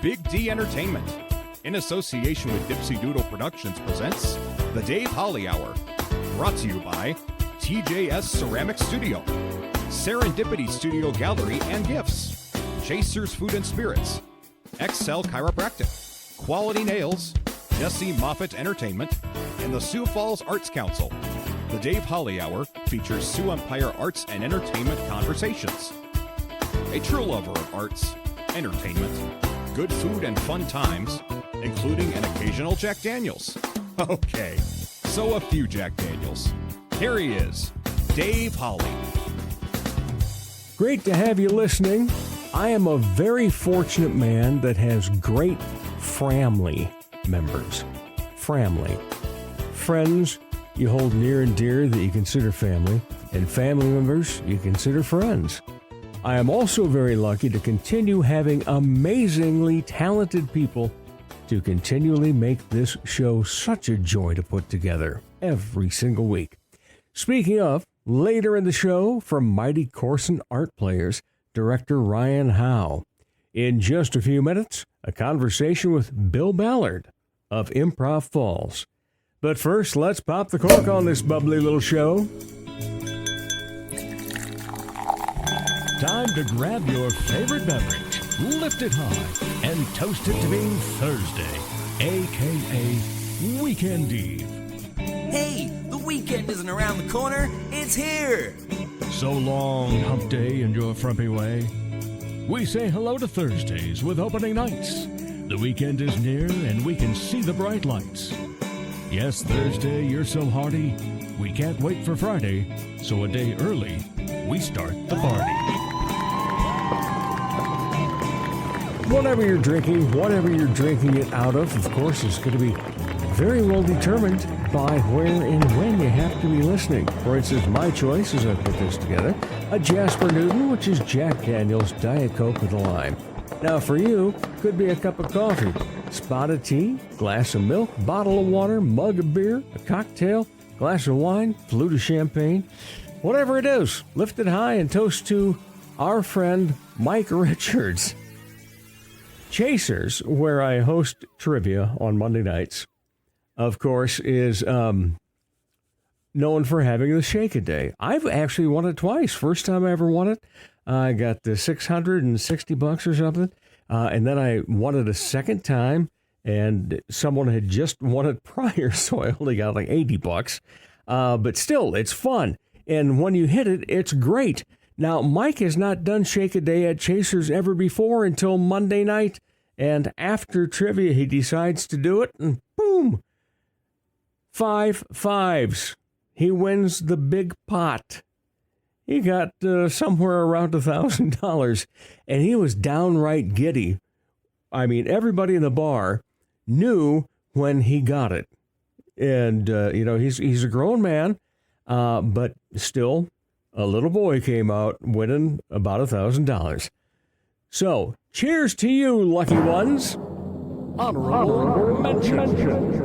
Big D Entertainment, in association with Dipsy Doodle Productions, presents The Dave Holly Hour. Brought to you by TJS Ceramic Studio, Serendipity Studio Gallery and Gifts, Chasers Food and Spirits, Excel Chiropractic, Quality Nails, Jesse Moffitt Entertainment, and the Sioux Falls Arts Council. The Dave Holly Hour features Sioux Empire arts and entertainment conversations. A true lover of arts, entertainment, good food, and fun times, including an occasional Jack Daniels. Okay, so a few Jack Daniels. Here he is, Dave Holly. Great to have you listening. I am a very fortunate man that has great family members. Family. Friends you hold near and dear that you consider family, and family members you consider friends. I am also very lucky to continue having amazingly talented people to continually make this show such a joy to put together every single week. Speaking of, later in the show, from Mighty Corson Art PLayers, director Ryan Howe. In just a few minutes, a conversation with Bill Ballard of Improv Falls. But first, let's pop the cork on this bubbly little show. Time to grab your favorite beverage, lift it high, and toast it to being Thursday, a.k.a. Weekend Eve. Hey, the weekend isn't around the corner, it's here! So long, hump day and your frumpy way. We say hello to Thursdays with opening nights. The weekend is near and we can see the bright lights. Yes, Thursday, you're so hearty, we can't wait for Friday, so a day early, we start the party. Whatever you're drinking it out of course, is going to be very well determined by where and when you have to be listening. For instance, my choice, as I put this together, a Jasper Newton, which is Jack Daniel's Diet Coke with a lime. Now, for you, could be a cup of coffee, spot of tea, glass of milk, bottle of water, mug of beer, a cocktail, glass of wine, flute of champagne. Whatever it is, lift it high and toast to our friend Mike Richards. Chasers, where I host trivia on Monday nights, of course, is known for having the Shake-A-Day. I've actually won it twice. First time I ever won it, I got $660 or something, and then I won it a second time, and someone had just won it prior, so I only got like $80. But still, it's fun, and when you hit it, it's great. Now, Mike has not done Shake-A-Day at Chasers ever before until Monday night, and after trivia, he decides to do it, and boom, 5 fives. He wins the big pot. He got somewhere around $1,000, and he was downright giddy. I mean, everybody in the bar knew when he got it. And, he's a grown man, but still, a little boy came out winning about $1,000. So, cheers to you, lucky ones. Honorable mention.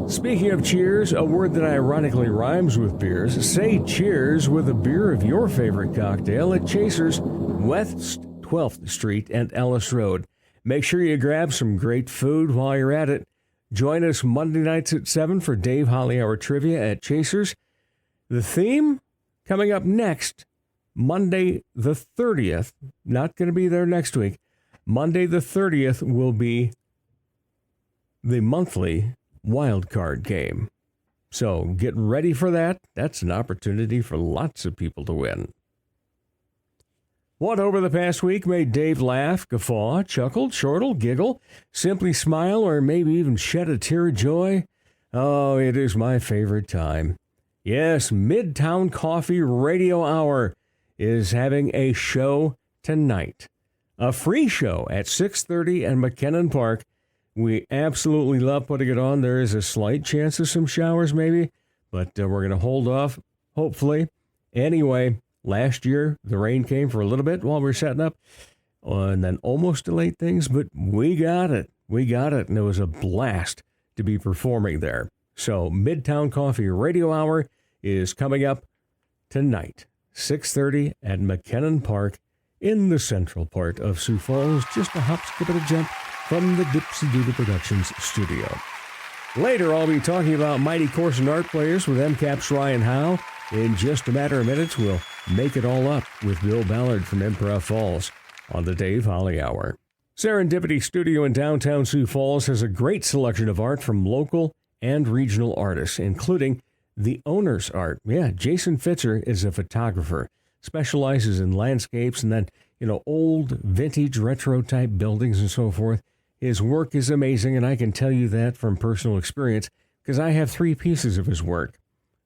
Speaking of cheers, a word that ironically rhymes with beers, say cheers with a beer of your favorite cocktail at Chasers, West 12th Street and Ellis Road. Make sure you grab some great food while you're at it. Join us Monday nights at 7 for Dave Holly Hour Trivia at Chasers. The theme coming up next, Monday the 30th, not going to be there next week. Monday the 30th will be the monthly wild card game. So get ready for that. That's an opportunity for lots of people to win. What over the past week made Dave laugh, guffaw, chuckle, chortle, giggle, simply smile, or maybe even shed a tear of joy? Oh, it is my favorite time. Yes, Midtown Coffee Radio Hour is having a show tonight. A free show at 6:30 at McKinnon Park. We absolutely love putting it on. There is a slight chance of some showers maybe, but we're going to hold off, hopefully. Anyway, last year, the rain came for a little bit while we were setting up, and then almost delayed things, but we got it. We got it, and it was a blast to be performing there. So, Midtown Coffee Radio Hour is coming up tonight, 6:30 at McKinnon Park in the central part of Sioux Falls, just a hop, skip, and a jump from the Dipsy Doodle Productions studio. Later, I'll be talking about Mighty Corson Art PLayers with MCAP's Ryan Howe. In just a matter of minutes, we'll make it all up with Bill Ballard from Improv Falls on the Dave Holly Hour. Serendipity Studio in downtown Sioux Falls has a great selection of art from local and regional artists, including the owner's art. Yeah, Jason Fitzer is a photographer, specializes in landscapes and then, old vintage retro type buildings and so forth. His work is amazing, and I can tell you that from personal experience because I have 3 pieces of his work,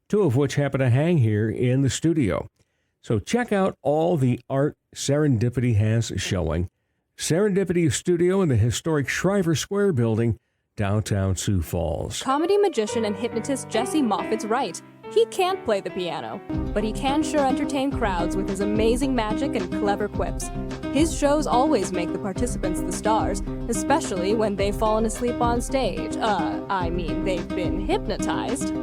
2 of which happen to hang here in the studio. So check out all the art Serendipity has showing. Serendipity Studio in the historic Shriver Square building, downtown Sioux Falls. Comedy magician and hypnotist Jesse Moffat's right. He can't play the piano, but he can sure entertain crowds with his amazing magic and clever quips. His shows always make the participants the stars, especially when they've fallen asleep on stage. They've been hypnotized.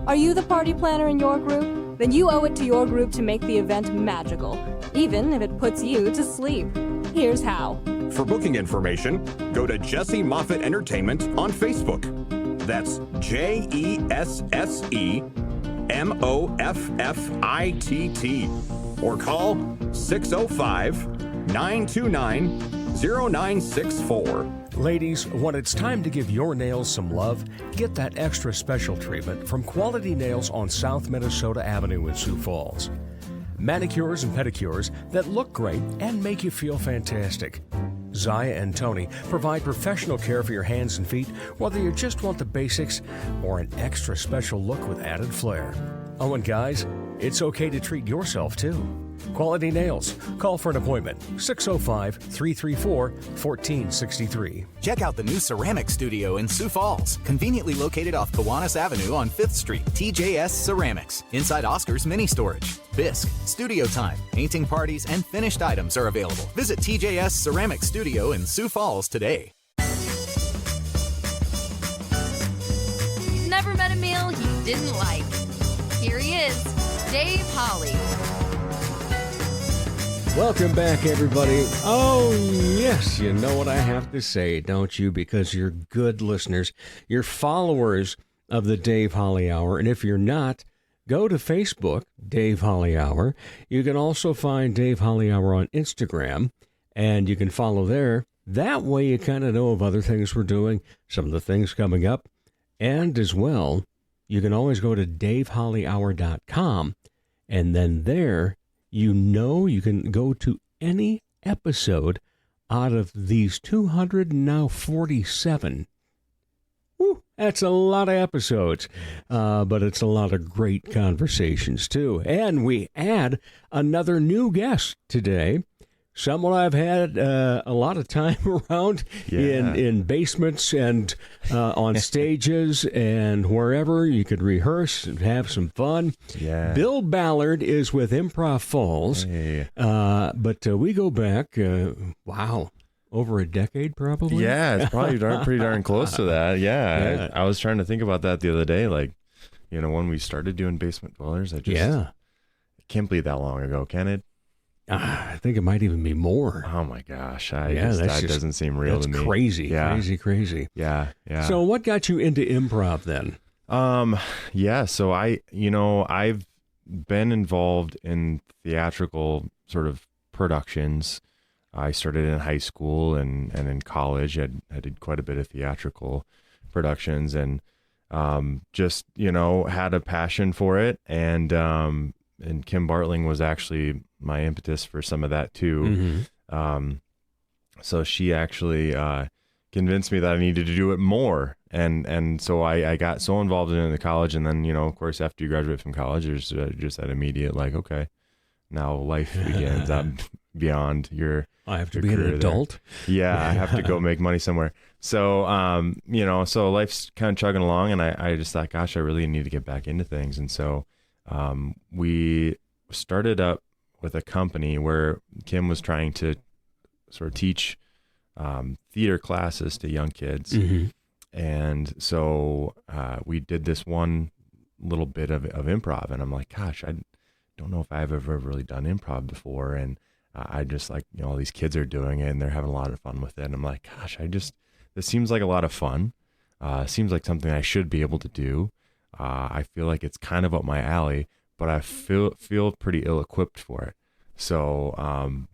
Are you the party planner in your group? Then you owe it to your group to make the event magical, even if it puts you to sleep. Here's how. For booking information, go to Jesse Moffitt Entertainment on Facebook. That's JESSEMOFFITT. Or call 605-929-0964. Ladies, when it's time to give your nails some love, get that extra special treatment from Quality Nails on South Minnesota Avenue in Sioux Falls. Manicures and pedicures that look great and make you feel fantastic. Zaya and Tony provide professional care for your hands and feet, whether you just want the basics or an extra special look with added flair. Oh, and guys, it's okay to treat yourself too. Quality Nails. Call for an appointment. 605-334-1463. Check out the new ceramic studio in Sioux Falls, conveniently located off Kiwanis Avenue on 5th Street. TJS Ceramics. Inside Oscar's Mini Storage. Bisque, studio time, painting parties, and finished items are available. Visit TJS Ceramic Studio in Sioux Falls today. Never met a meal you didn't like. Here he is, Dave Holly. Welcome back, everybody. Oh, yes, you know what I have to say, don't you? Because you're good listeners. You're followers of the Dave Holly Hour. And if you're not, go to Facebook, Dave Holly Hour. You can also find Dave Holly Hour on Instagram, and you can follow there. That way you kind of know of other things we're doing, some of the things coming up. And as well, you can always go to davehollyhour.com, and then there you can go to any episode out of these 247. Woo, that's a lot of episodes, but it's a lot of great conversations, too. And we add another new guest today, someone I've had a lot of time around in basements and on stages and wherever you could rehearse and have some fun. Yeah. Bill Ballard is with Improv Falls, but we go back, over a decade probably? Yeah, it's probably pretty darn close to that. Yeah. I was trying to think about that the other day, when we started doing Basement Dwellers. It can't believe that long ago, can it? I think it might even be more. Oh my gosh. That doesn't seem real to me. That's crazy. Yeah. Crazy. Yeah. So what got you into improv then? So I've been involved in theatrical sort of productions. I started in high school and in college. I did quite a bit of theatrical productions and just, had a passion for it. And Kim Bartling was actually my impetus for some of that too. Mm-hmm. So she actually convinced me that I needed to do it more. And so I got so involved in it in the college. And then, of course, after you graduate from college, there's just that immediate, okay, now life begins. I'm beyond your I have to be an adult. Yeah, I have to go make money somewhere. So, so life's kind of chugging along. And I just thought, gosh, I really need to get back into things. And so we started up with a company where Kim was trying to sort of teach theater classes to young kids. Mm-hmm. And so we did this one little bit of improv, and I'm like, gosh, I don't know if I've ever really done improv before. And I just like, all these kids are doing it and they're having a lot of fun with it. And I'm like, gosh, this seems like a lot of fun. Seems like something I should be able to do. I feel like it's kind of up my alley, but I feel pretty ill-equipped for it. So,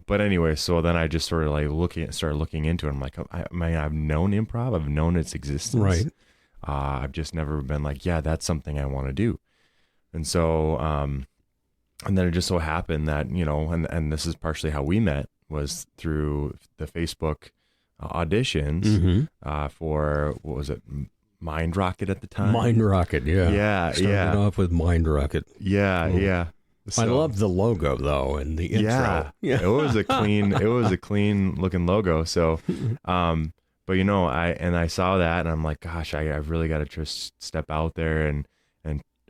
but anyway, so then I just sort of like started looking into it. I'm like, I've known improv. I've known its existence. Right. I've just never been like, yeah, that's something I want to do. And so, and then it just so happened that, and this is partially how we met, was through the Facebook auditions for, what was it, Mind Rocket at the time? Mind Rocket, yeah. Yeah, Started off with Mind Rocket. Yeah, yeah. I love the logo though, and the intro. Yeah. It was a clean looking logo. So, but I saw that and I'm like, gosh, I've really got to just step out there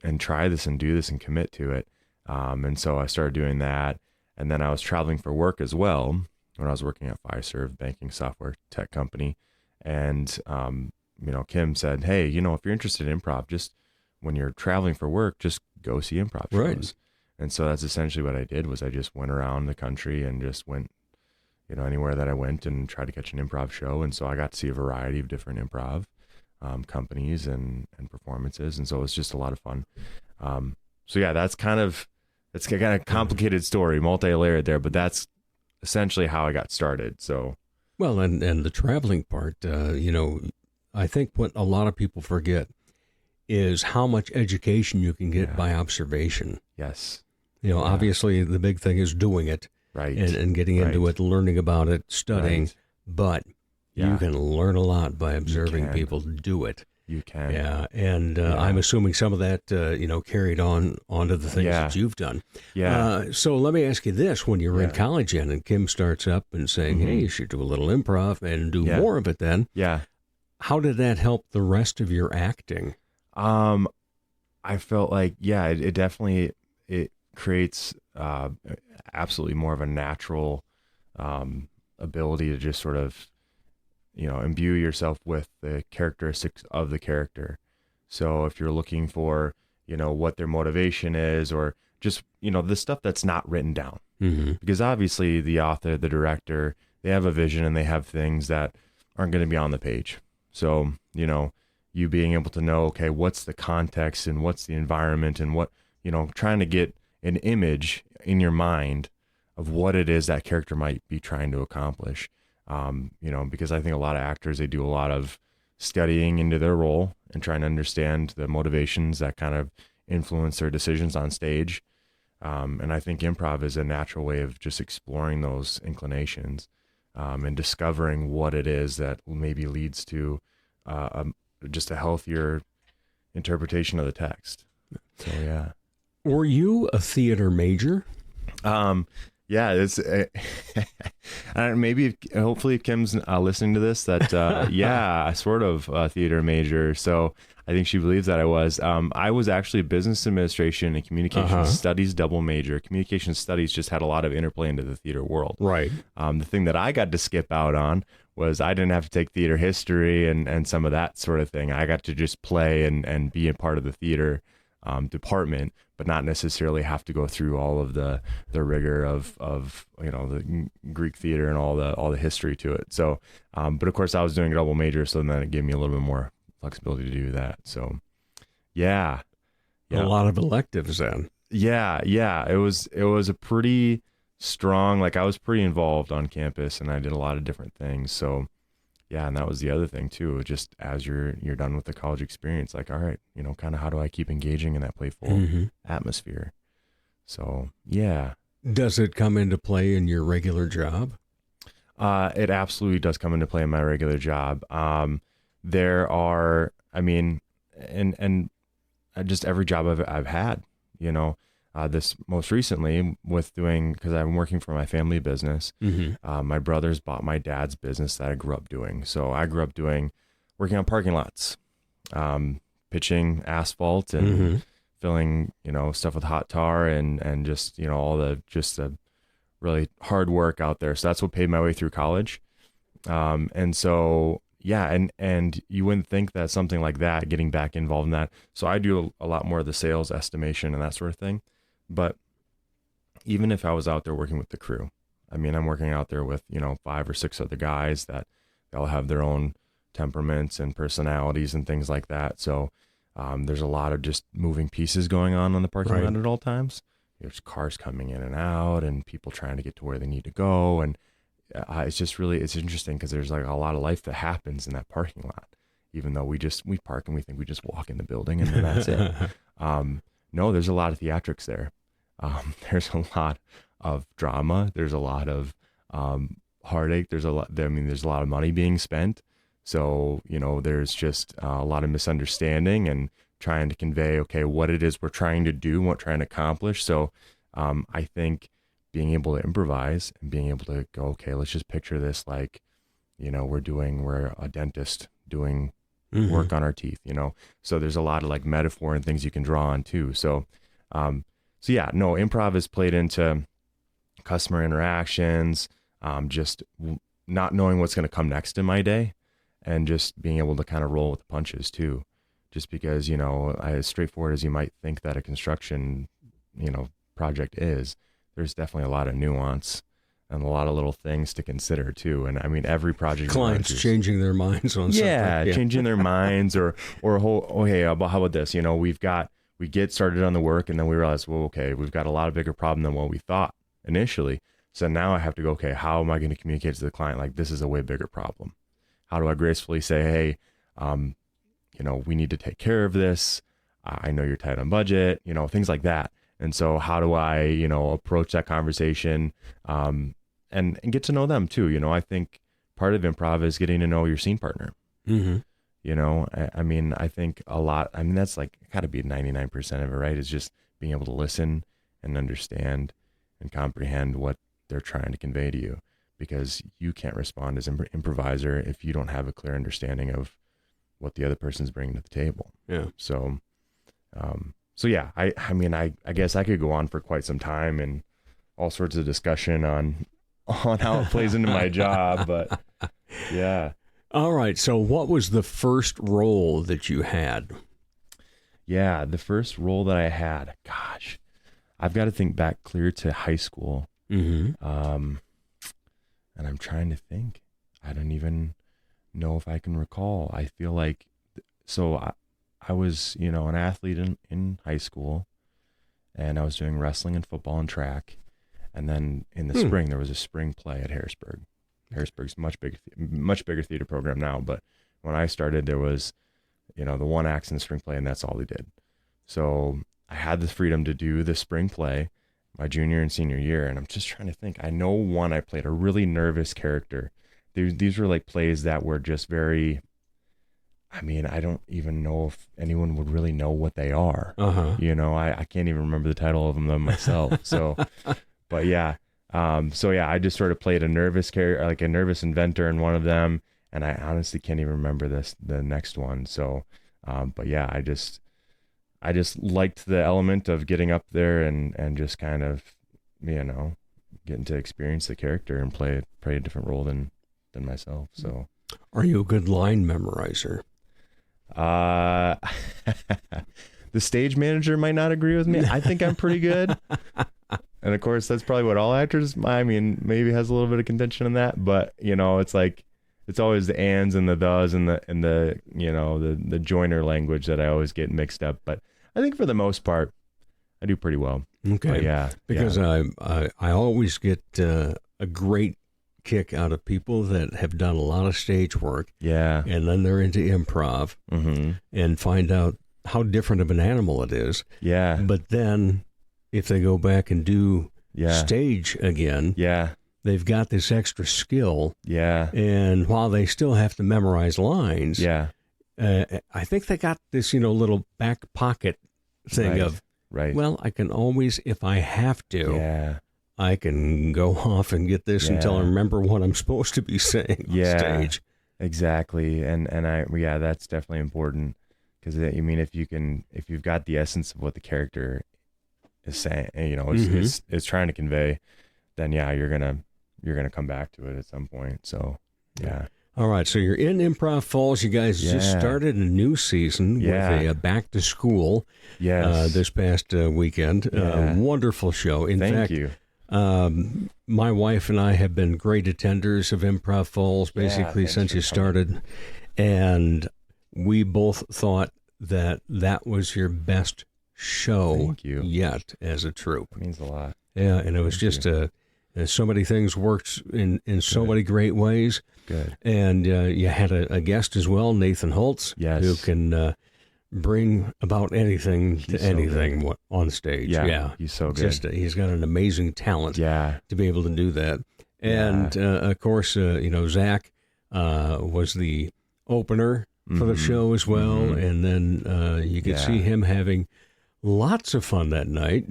and try this and do this and commit to it. And so I started doing that. And then I was traveling for work as well when I was working at Fiserv, banking software tech company. And, Kim said, hey, if you're interested in improv, just when you're traveling for work, just go see improv shows. Right. And so that's essentially what I did. Was I just went around the country and just went, anywhere that I went and tried to catch an improv show. And so I got to see a variety of different improv companies and performances. And so it was just a lot of fun. So yeah, it's kind of a complicated story, multi-layered there, but that's essentially how I got started. So, well, and the traveling part, I think what a lot of people forget is how much education you can get by observation. Yes. Obviously the big thing is doing it, right, and getting into it, learning about it, studying, right. But you can learn a lot by observing people do it. You can. Yeah, and I'm assuming some of that, carried onto the things that you've done. Yeah. So let me ask you this: when you were in college, and Kim starts up and saying, "Hey, you should do a little improv and do more of it," then, how did that help the rest of your acting? I felt like, it definitely creates absolutely more of a natural ability to just sort of, imbue yourself with the characteristics of the character. So if you're looking for, what their motivation is, or just, the stuff that's not written down, because obviously the author, the director, they have a vision and they have things that aren't going to be on the page. So, you being able to know, okay, what's the context and what's the environment and what, trying to get an image in your mind of what it is that character might be trying to accomplish. Because I think a lot of actors, they do a lot of studying into their role and trying to understand the motivations that kind of influence their decisions on stage. And I think improv is a natural way of just exploring those inclinations and discovering what it is that maybe leads to just a healthier interpretation of the text. So, yeah. Were you a theater major? Yeah, it's maybe hopefully Kim's listening to this, that I sort of a theater major. So I think she believes that I was. I was actually a business administration and communication studies double major. Communication studies just had a lot of interplay into the theater world. Right. The thing that I got to skip out on was I didn't have to take theater history and some of that sort of thing. I got to just play and be a part of the theater department, but not necessarily have to go through all of the rigor of the Greek theater and all the history to it. So, but of course I was doing a double major, so then it gave me a little bit more flexibility to do that. So, yeah. A lot of electives then. Yeah. It was a pretty strong, I was pretty involved on campus and I did a lot of different things. So, yeah, and that was the other thing too. Just as you're done with the college experience, all right, kind of how do I keep engaging in that playful atmosphere? So, yeah. Does it come into play in your regular job? It absolutely does come into play in my regular job. There are, and just every job I've had, this most recently with doing, because I'm working for my family business. My brothers bought my dad's business that I grew up doing. So I grew up working on parking lots, pitching asphalt and filling, stuff with hot tar and just, all the really hard work out there. So that's what paid my way through college. And so, yeah. And you wouldn't think that something like that, getting back involved in that. So I do a lot more of the sales estimation and that sort of thing. But even if I was out there working with the crew, I mean, I'm working out there with, 5 or 6 other guys that they all have their own temperaments and personalities and things like that. So there's a lot of just moving pieces going on the parking lot at all times. There's cars coming in and out and people trying to get to where they need to go. And it's just really, it's interesting because there's like a lot of life that happens in that parking lot, even though we park and we think we just walk in the building and then that's it. No, there's a lot of theatrics there. There's a lot of drama. There's a lot of heartache. There's a lot of money being spent. So, there's just a lot of misunderstanding and trying to convey, okay, what it is we're trying to do, what we're trying to accomplish. So I think being able to improvise and being able to go, okay, let's just picture this like, we're a dentist doing work on our teeth, So there's a lot of like metaphor and things you can draw on too. So yeah, no, improv is played into customer interactions, just not knowing what's going to come next in my day and just being able to kind of roll with the punches too. Just because, as straightforward as you might think that a construction, project is, there's definitely a lot of nuance and a lot of little things to consider too. And I mean, every project clients changing their minds on something. Yeah, changing their minds or hey, how about this? We get started on the work and then we realize, well, okay, we've got a lot of bigger problem than what we thought initially. So now I have to go, okay, how am I going to communicate to the client? Like, this is a way bigger problem. How do I gracefully say, hey, we need to take care of this. I know you're tight on budget, things like that. And so how do I, approach that conversation and get to know them too? I think part of improv is getting to know your scene partner. Mm-hmm. I think a lot, that's like got to be 99% of it, right? Is just being able to listen and understand and comprehend what they're trying to convey to you, because you can't respond as an improviser if you don't have a clear understanding of what the other person's bringing to the table. Yeah. So yeah, I guess I could go on for quite some time and all sorts of discussion on how it plays into my job, but yeah. All right. So what was the first role that you had? Yeah, the first role that I had, gosh, I've got to think back clear to high school. Mm-hmm. And I'm trying to think. I don't even know if I can recall. I feel like, so I was, an athlete in high school, and I was doing wrestling and football and track. And then in the spring, there was a spring play at Harrisburg. Harrisburg's much bigger theater program now, but when I started, there was, the one act in the spring play, and that's all they did. So I had the freedom to do the spring play my junior and senior year, and I'm just trying to think. I know one, I played a really nervous character. These were like plays that were just very, I don't even know if anyone would really know what they are. Uh-huh. I can't even remember the title of them myself. So, but yeah. I just sort of played a nervous character, like a nervous inventor in one of them. And I honestly can't even remember the next one. So, but yeah, I just liked the element of getting up there and just kind of, getting to experience the character and play a different role than myself. So, are you a good line memorizer? The stage manager might not agree with me. I think I'm pretty good. And of course, that's probably what all actors, maybe has a little bit of contention in that, but it's like, it's always the ands and the thes and the joiner language that I always get mixed up. But I think for the most part, I do pretty well. Okay. But yeah. Because I always get a great kick out of people that have done a lot of stage work. Yeah. And then they're into improv and find out how different of an animal it is. Yeah. But then if they go back and do stage again, they've got this extra skill. Yeah. And while they still have to memorize lines, I think they got this, little back pocket thing of, well, I can always, if I have to, I can go off and get this until I remember what I'm supposed to be saying on stage. Exactly. And that's definitely important, because if you've got the essence of what the character is saying, is trying to convey, then you're gonna come back to it at some point. So all right, so you're in Improv Falls. You guys just started a new season with a back to school this past weekend. Wonderful show. In fact, My wife and I have been great attenders of Improv Falls basically since you started. And we both thought that was your best show yet as a troupe. It means a lot. Yeah, and it was so many things worked in so many great ways. Good. And you had a guest as well, Nathan Holtz, who can bring about anything to anything on stage. Yeah, he's so good. He's got an amazing talent to be able to do that. And, of course, Zach was the opener for the show as well. Mm-hmm. And then you could see him having lots of fun that night,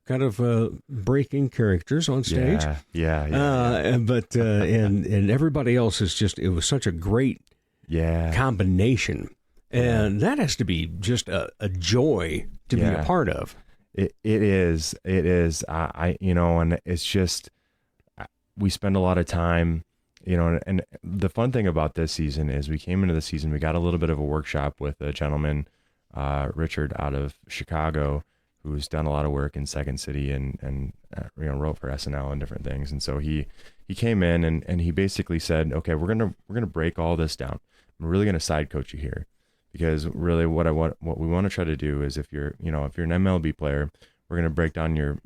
kind of breaking characters on stage. But and everybody else it was such a great combination. And that has to be just a joy to be a part of. It is. And it's just, we spend a lot of time, and the fun thing about this season is we came into the season, we got a little bit of a workshop with a gentleman, Richard out of Chicago, who's done a lot of work in Second City and wrote for SNL and different things. And so he came in and he basically said, okay, we're going to break all this down. I'm really going to side coach you here. Because really what we want to try to do is if you're an MLB player, we're going to break down your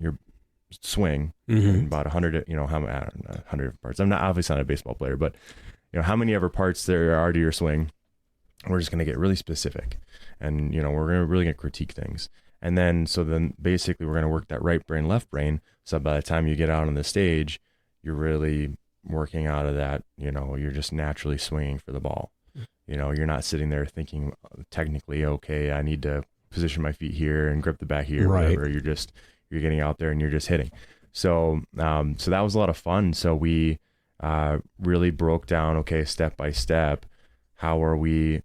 swing in about 100, I don't know, 100 parts. I'm obviously not a baseball player, but how many ever parts there are to your swing. We're just going to get really specific and, we're really going to critique things. And then basically we're going to work that right brain, left brain. So by the time you get out on the stage, you're really working out of that, you're just naturally swinging for the ball. You're not sitting there thinking technically, okay, I need to position my feet here and grip the bat here, right. Whatever. You're getting out there and you're just hitting. So, so that was a lot of fun. So we really broke down, okay, step by step, how are we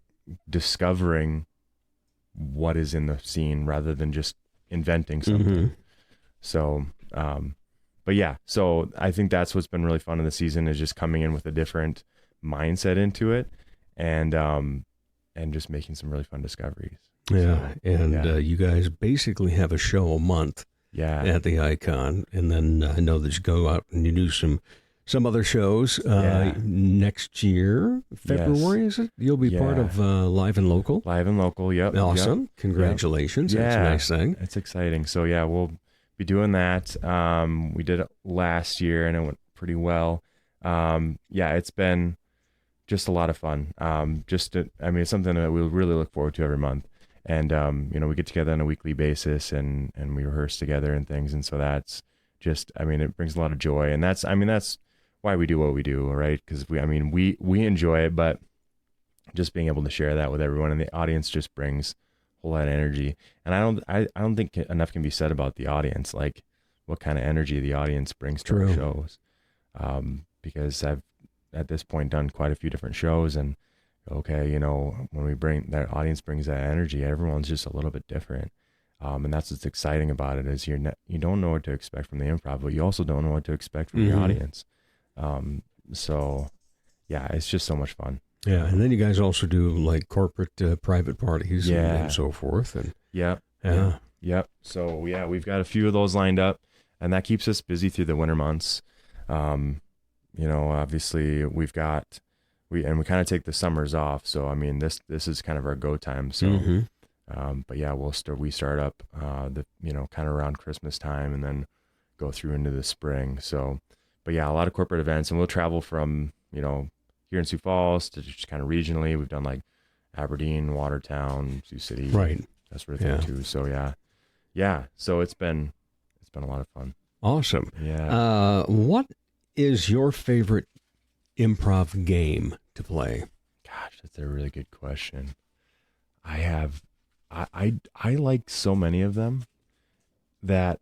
discovering what is in the scene rather than just inventing something. Mm-hmm. So, but yeah, so I think that's what's been really fun in the season is just coming in with a different mindset into it. And just making some really fun discoveries. Yeah, you guys basically have a show a month at the Icon, and then I know that you go out and you do some other shows next year, February, is it? You'll be part of Live and Local? Live and Local, yep. Awesome. Yep. Congratulations. That's a nice thing. It's exciting. So, we'll be doing that. We did it last year, and it went pretty well. It's been just a lot of fun. It's something that we really look forward to every month. And, we get together on a weekly basis and we rehearse together and things. And so that's just, it brings a lot of joy. And that's why we do what we do, right? Because we enjoy it, but just being able to share that with everyone and the audience just brings a whole lot of energy. And I don't think enough can be said about the audience, like what kind of energy the audience brings to our shows. Because I've, at this point, done quite a few different shows, and when we bring that audience brings that energy, everyone's just a little bit different, and that's what's exciting about it is you don't know what to expect from the improv, but you also don't know what to expect from your audience. So it's just so much fun. Yeah, and then you guys also do like corporate private parties and so forth, and Yep. So we've got a few of those lined up, and that keeps us busy through the winter months. Obviously we kind of take the summers off. So, this is kind of our go time. So, we start up, kind of around Christmas time and then go through into the spring. So, a lot of corporate events, and we'll travel from, here in Sioux Falls to just kind of regionally. We've done like Aberdeen, Watertown, Sioux City, right. That sort of thing too. So so it's been a lot of fun. Awesome. Yeah. What is your favorite improv game to play? Gosh, that's a really good question. I like so many of them that,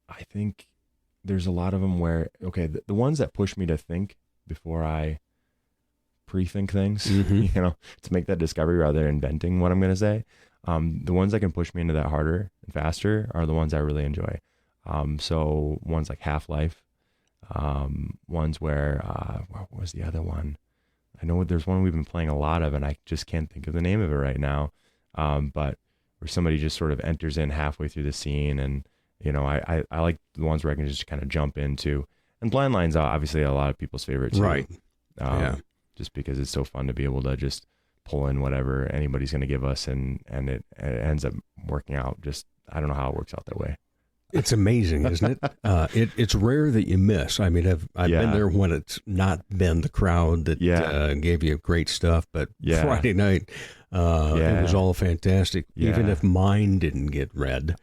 I think there's a lot of them where, the ones that push me to think before I pre-think things, to make that discovery rather than inventing what I'm going to say. The ones that can push me into that harder and faster are the ones I really enjoy. So ones like Half-Life, ones where, what was the other one? I know there's one we've been playing a lot of, and I just can't think of the name of it right now. But where somebody just sort of enters in halfway through the scene. And, you know, I like the ones where I can just kind of jump into. And blind line's obviously a lot of people's favorite too. Right. Just because it's so fun to be able to just pull in whatever anybody's going to give us, and it ends up working out. Just, I don't know how it works out that way. It's amazing, isn't it? It's rare that you miss. I mean, I've been there when it's not been the crowd that gave you great stuff, but Friday night, it was all fantastic, even if mine didn't get read.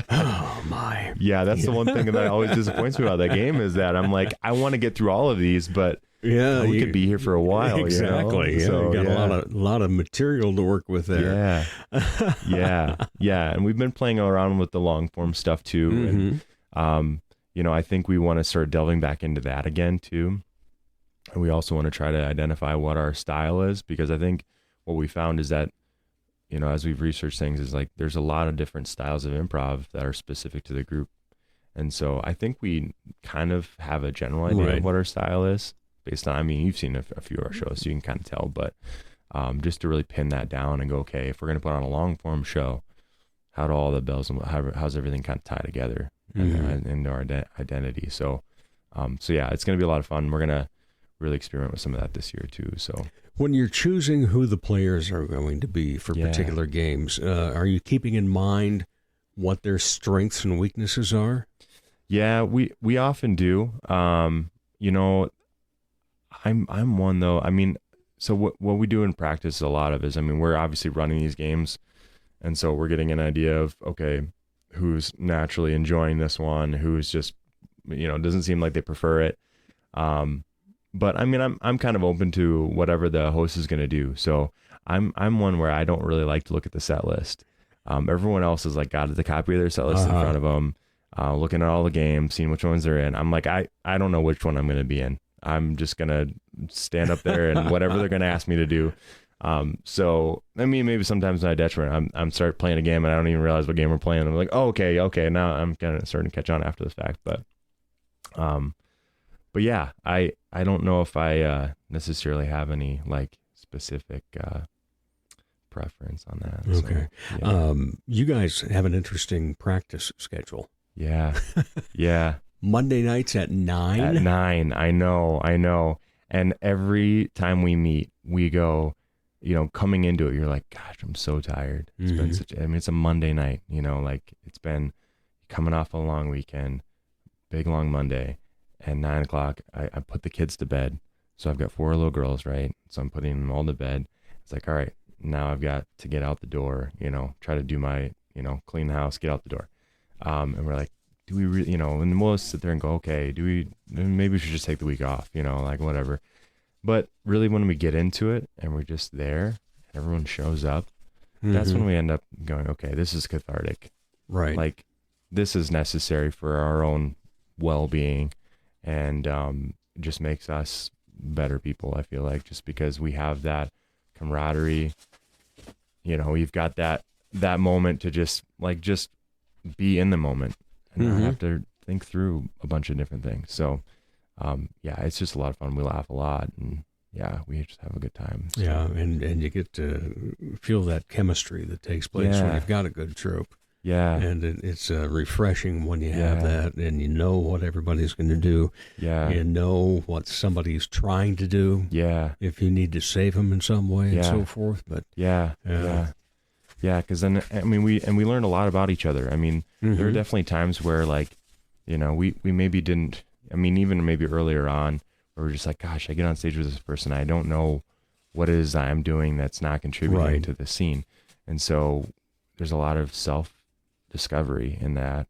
Oh, my. Yeah, that's the one thing that always disappoints me about that game is that I'm like, I want to get through all of these, but we could be here for a while. Exactly. You know? So, you got a lot of material to work with there. Yeah. And we've been playing around with the long form stuff too. And, you know, I think we want to start delving back into that again too. And we also want to try to identify what our style is, because I think what we found is that, you know, as we've researched things, is like there's a lot of different styles of improv that are specific to the group. And so I think we kind of have a general idea of what our style is. Based on, I mean, you've seen a few of our shows, so you can kind of tell, but just to really pin that down and go, okay, if we're going to put on a long form show, how do all the bells and how's everything kind of tie together into our identity? So yeah, it's going to be a lot of fun. We're going to really experiment with some of that this year too. So when you're choosing who the players are going to be for particular games, are you keeping in mind what their strengths and weaknesses are? Yeah, we often do. You know, I'm one though. I mean, so what we do in practice a lot of is, I mean, we're obviously running these games, and so we're getting an idea of, okay, who's naturally enjoying this one, who's just, you know, doesn't seem like they prefer it. But I mean, I'm kind of open to whatever the host is going to do. So I'm one where I don't really like to look at the set list. Everyone else is like got the copy of their set list in front of them, looking at all the games, seeing which ones they're in. I'm like, I don't know which one I'm going to be in. I'm just going to stand up there and whatever they're going to ask me to do. So, I mean, maybe sometimes my detriment, I'm start playing a game and I don't even realize what game we're playing. I'm like, oh, okay. Now I'm kind of starting to catch on after the fact. But yeah, I don't know if I necessarily have any like specific preference on that. Okay. So, you guys have an interesting practice schedule. Yeah. Monday nights at 9? At 9, I know. And every time we meet, we go, you know, coming into it, you're like, gosh, I'm so tired. It's been it's a Monday night, you know, like it's been coming off a long weekend, big long Monday, and 9 o'clock, I put the kids to bed. So I've got 4 little girls, right? So I'm putting them all to bed. It's like, all right, now I've got to get out the door, you know, try to do my, you know, clean the house, get out the door. And we're like, do we really, you know, and we'll sit there and go, okay, maybe we should just take the week off, you know, like whatever. But really when we get into it and we're just there and everyone shows up, that's when we end up going, okay, this is cathartic. Right. Like this is necessary for our own well-being, and it just makes us better people, I feel like, just because we have that camaraderie, you know, we've got that moment to just be in the moment and not have to think through a bunch of different things. So, yeah, it's just a lot of fun. We laugh a lot, and yeah, we just have a good time. So. Yeah, and you get to feel that chemistry that takes place when you've got a good troupe. Yeah. And it's refreshing when you have that, and you know what everybody's going to do. Yeah. You know what somebody's trying to do. Yeah. If you need to save them in some way and so forth. But Yeah, because then, I mean, we learned a lot about each other. I mean, there are definitely times where, like, you know, we maybe didn't, I mean, even maybe earlier on, where we're just like, gosh, I get on stage with this person, I don't know what it is I'm doing that's not contributing to the scene. And so there's a lot of self-discovery in that,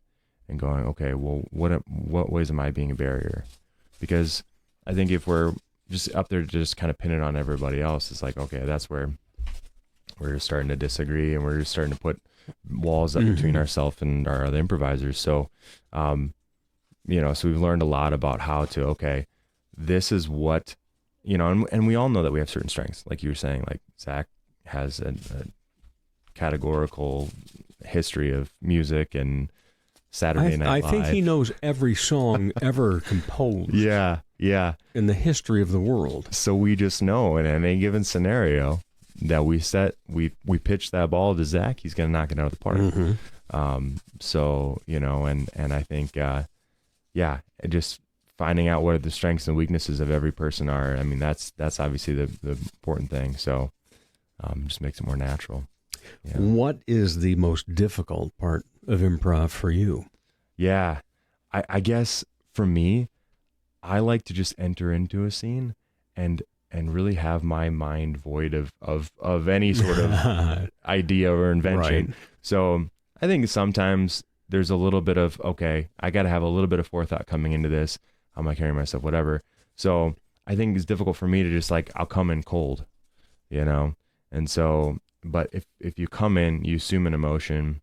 and going, okay, well, what ways am I being a barrier? Because I think if we're just up there to just kind of pin it on everybody else, it's like, okay, that's where we're starting to disagree, and we're just starting to put walls up between ourselves and our other improvisers. So, you know, so we've learned a lot about how to, okay, this is what, you know, and we all know that we have certain strengths. Like you were saying, like Zach has a categorical history of music and Saturday Night Live. I think he knows every song ever composed. Yeah. In the history of the world. So we just know in any given scenario, that we set, we pitch that ball to Zach, he's going to knock it out of the park. So, you know, and I think, just finding out what the strengths and weaknesses of every person are. I mean, that's obviously the important thing. So, just makes it more natural. Yeah. What is the most difficult part of improv for you? Yeah, I guess for me, I like to just enter into a scene and really have my mind void of any sort of idea or invention. Right. So I think sometimes there's a little bit of, okay, I got to have a little bit of forethought coming into this. How am I carrying myself? Whatever. So I think it's difficult for me to just like, I'll come in cold, you know? And so, but if you come in, you assume an emotion,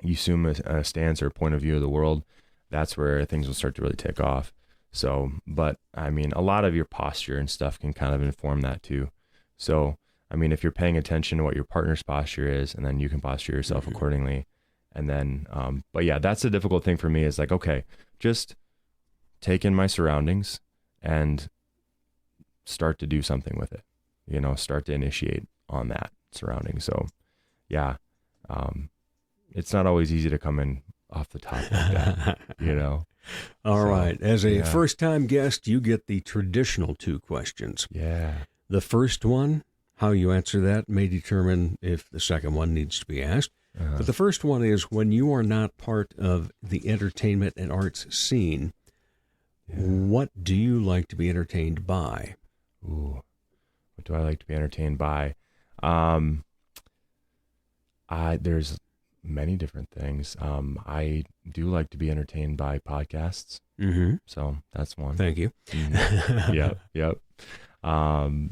you assume a stance or a point of view of the world, that's where things will start to really take off. So, but I mean, a lot of your posture and stuff can kind of inform that too. So, I mean, if you're paying attention to what your partner's posture is, and then you can posture yourself accordingly. And then, but yeah, that's the difficult thing for me is like, okay, just take in my surroundings and start to do something with it, you know, start to initiate on that surrounding. So yeah, it's not always easy to come in off the top like that, you know? All right. As a first-time guest, you get the traditional 2 questions. Yeah. The first one, how you answer that may determine if the second one needs to be asked. But the first one is, when you are not part of the entertainment and arts scene, what do you like to be entertained by? Ooh, what do I like to be entertained by? There's many different things. I do like to be entertained by podcasts. So that's one. Thank you. Yep.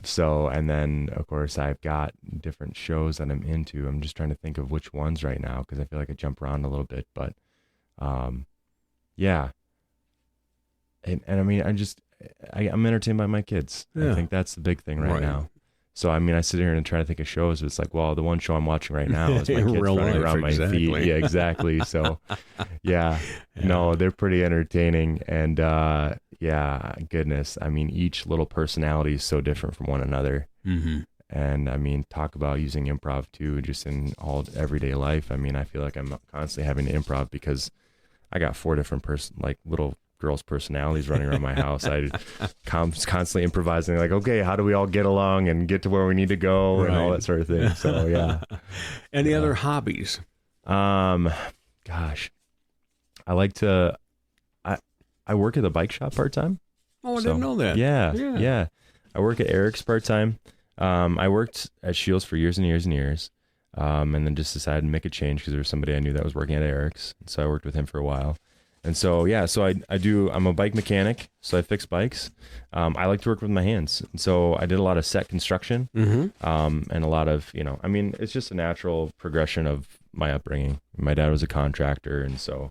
So, and then of course I've got different shows that I'm into. I'm just trying to think of which ones right now, because I feel like I jump around a little bit, but, yeah. And I mean, I'm entertained by my kids. I think that's the big thing right now. So, I mean, I sit here and try to think of shows. It's like, well, the one show I'm watching right now is my kids running around my feet. Yeah, exactly. So, no, they're pretty entertaining. And, goodness. I mean, each little personality is so different from one another. And, I mean, talk about using improv, too, just in all everyday life. I mean, I feel like I'm constantly having to improv because I got 4 different little girls' personalities running around my house. I constantly improvising, like, okay, how do we all get along and get to where we need to go and all that sort of thing. So yeah. Any other hobbies? Gosh, I like to. I work at the bike shop part time. Oh, I didn't know that. Yeah. I work at Eric's part time. I worked at Shields for years and years and years, and then just decided to make a change because there was somebody I knew that was working at Eric's, so I worked with him for a while. And so, I'm a bike mechanic, so I fix bikes. I like to work with my hands. And so I did a lot of set construction, and a lot of, it's just a natural progression of my upbringing. My dad was a contractor, and so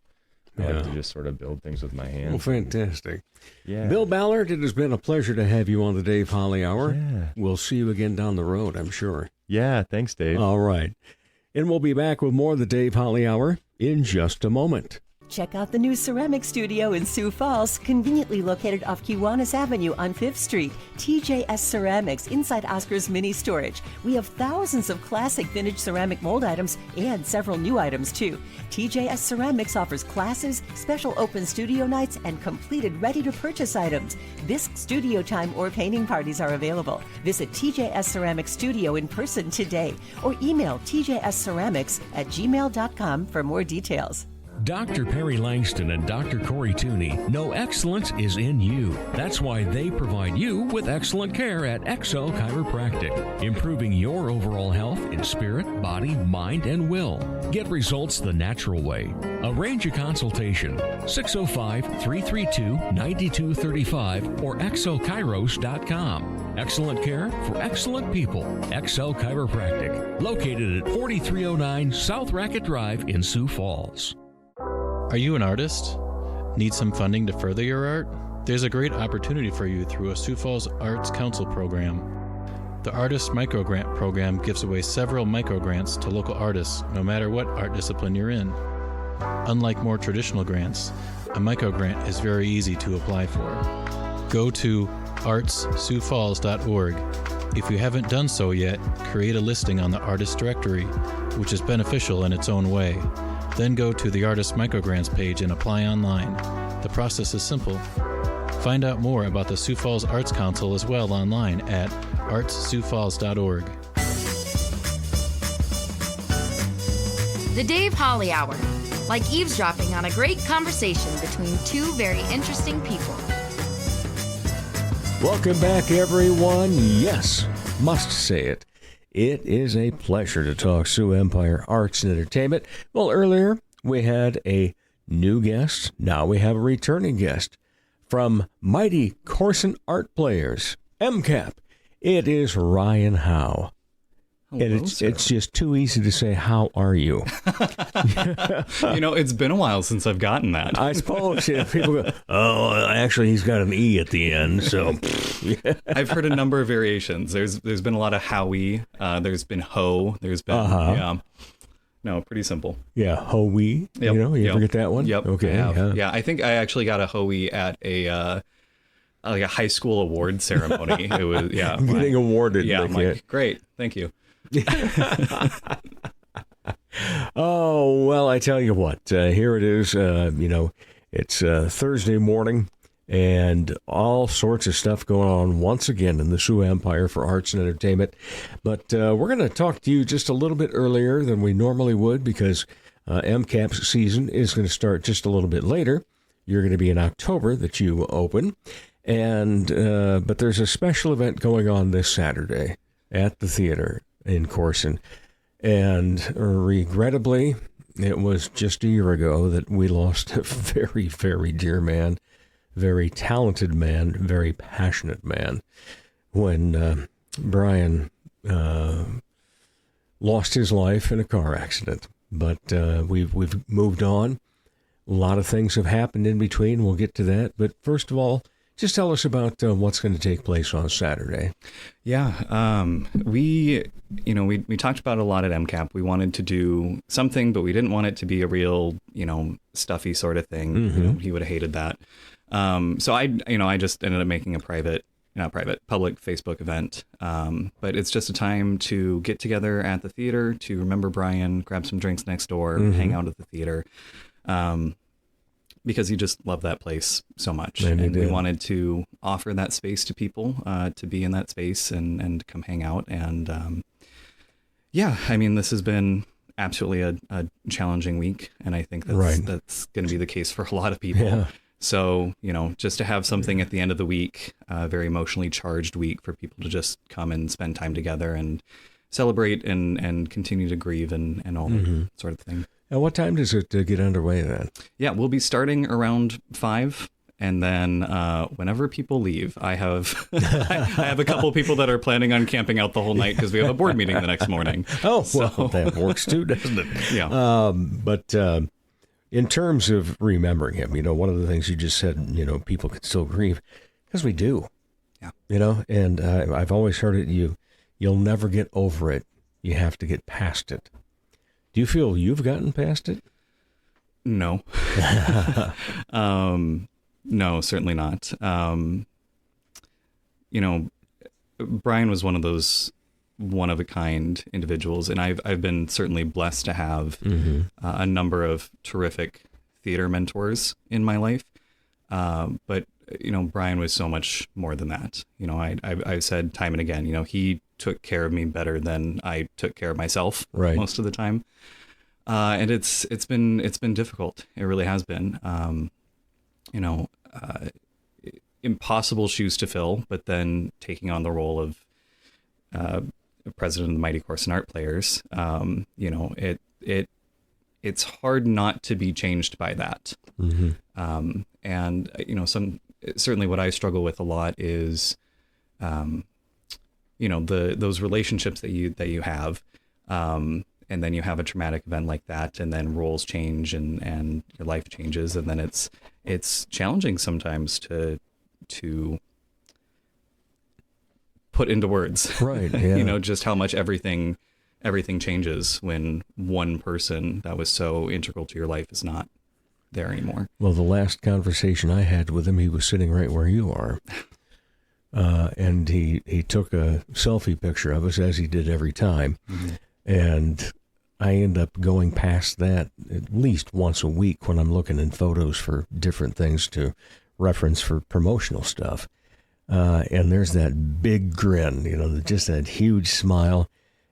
I like to just sort of build things with my hands. Well, fantastic. Yeah. Bill Ballard, it has been a pleasure to have you on the Dave Holly Hour. Yeah. We'll see you again down the road, I'm sure. Yeah, thanks, Dave. All right. And we'll be back with more of the Dave Holly Hour in just a moment. Check out the new ceramic studio in Sioux Falls, conveniently located off Kiwanis Avenue on 5th Street. TJS Ceramics, inside Oscar's Mini Storage. We have thousands of classic vintage ceramic mold items and several new items, too. TJS Ceramics offers classes, special open studio nights, and completed ready-to-purchase items. Bisque studio time or painting parties are available. Visit TJS Ceramics Studio in person today or email tjsceramics@gmail.com for more details. Dr. Perry Langston and Dr. Corey Tooney know excellence is in you. That's why they provide you with excellent care at XO Chiropractic, improving your overall health in spirit, body, mind, and will. Get results the natural way. Arrange a consultation, 605-332-9235 or xochiros.com. Excellent care for excellent people. XO Chiropractic, located at 4309 South Racket Drive in Sioux Falls. Are you an artist? Need some funding to further your art? There's a great opportunity for you through a Sioux Falls Arts Council program. The Artist Microgrant program gives away several microgrants to local artists, no matter what art discipline you're in. Unlike more traditional grants, a microgrant is very easy to apply for. Go to artssiouxfalls.org If you haven't done so yet, create a listing on the Artist Directory, which is beneficial in its own way. Then go to the Artist Microgrants page and apply online. The process is simple. Find out more about the Sioux Falls Arts Council as well online at artssiouxfalls.org. The Dave Holly Hour, like eavesdropping on a great conversation between two very interesting people. Welcome back, everyone. Yes, must say it. It is a pleasure to talk Sioux Empire Arts and Entertainment. Well, earlier we had a new guest. Now we have a returning guest from Mighty Corson Art PLayers, MCAP. It is Ryan Howe. Hello, and it's just too easy to say, how are you? It's been a while since I've gotten that. I suppose people go, oh, actually, he's got an E at the end. So I've heard a number of variations. There's been a lot of Howie. There's been Howe. There's been, no, pretty simple. Yeah, Howe. Yep. You ever get that one? Yep. Okay. Yeah, I think I actually got a Howe at a high school award ceremony. It was, I'm getting awarded. Yeah, I'm like, great, thank you. Oh, well, I tell you what, here it is. It's Thursday morning and all sorts of stuff going on once again in the Sioux Empire for arts and entertainment. But we're going to talk to you just a little bit earlier than we normally would because MCAP's season is going to start just a little bit later. You're going to be in October that you open. And but there's a special event going on this Saturday at the theater in Corson. And regrettably, it was just a year ago that we lost a very, very dear man, very talented man, very passionate man, when Brian lost his life in a car accident. But we've moved on. A lot of things have happened in between. We'll get to that. But first of all, just tell us about what's going to take place on Saturday. Yeah, we talked about it a lot at MCAP. We wanted to do something, but we didn't want it to be a real, stuffy sort of thing. Mm-hmm. He would have hated that. So I just ended up making a public Facebook event. But it's just a time to get together at the theater, to remember Brian, grab some drinks next door, hang out at the theater. Because he just loved that place so much. And we wanted to offer that space to people, to be in that space and come hang out. And this has been absolutely a challenging week. And I think that's going to be the case for a lot of people. Yeah. So, just to have something at the end of the week, a very emotionally charged week for people to just come and spend time together and celebrate and continue to grieve and all that sort of thing. And what time does it get underway then? Yeah, we'll be starting around 5, and then whenever people leave, I have I have a couple people that are planning on camping out the whole night because we have a board meeting the next morning. Oh, well, that works too, doesn't it? Yeah. But in terms of remembering him, one of the things you just said, people can still grieve, because we do. Yeah. And I've always heard it, you'll never get over it. You have to get past it. Do you feel you've gotten past it? No. No, certainly not. Brian was one of those one-of-a-kind individuals, and I've been certainly blessed to have a number of terrific theater mentors in my life. But Brian was so much more than that. I've said time and again, he took care of me better than I took care of myself most of the time. And it's been difficult. It really has been, impossible shoes to fill, but then taking on the role of, president of the Mighty Corson Art PLayers, it's hard not to be changed by that. And certainly what I struggle with a lot is, those relationships that you have, and then you have a traumatic event like that, and then roles change and your life changes, and then it's challenging sometimes to put into words, right? Yeah. Just how much everything changes when one person that was so integral to your life is not there anymore. Well, the last conversation I had with him, he was sitting right where you are. and he took a selfie picture of us, as he did every time. Mm-hmm. And I end up going past that at least once a week when I'm looking in photos for different things to reference for promotional stuff. And there's that big grin, just that huge smile,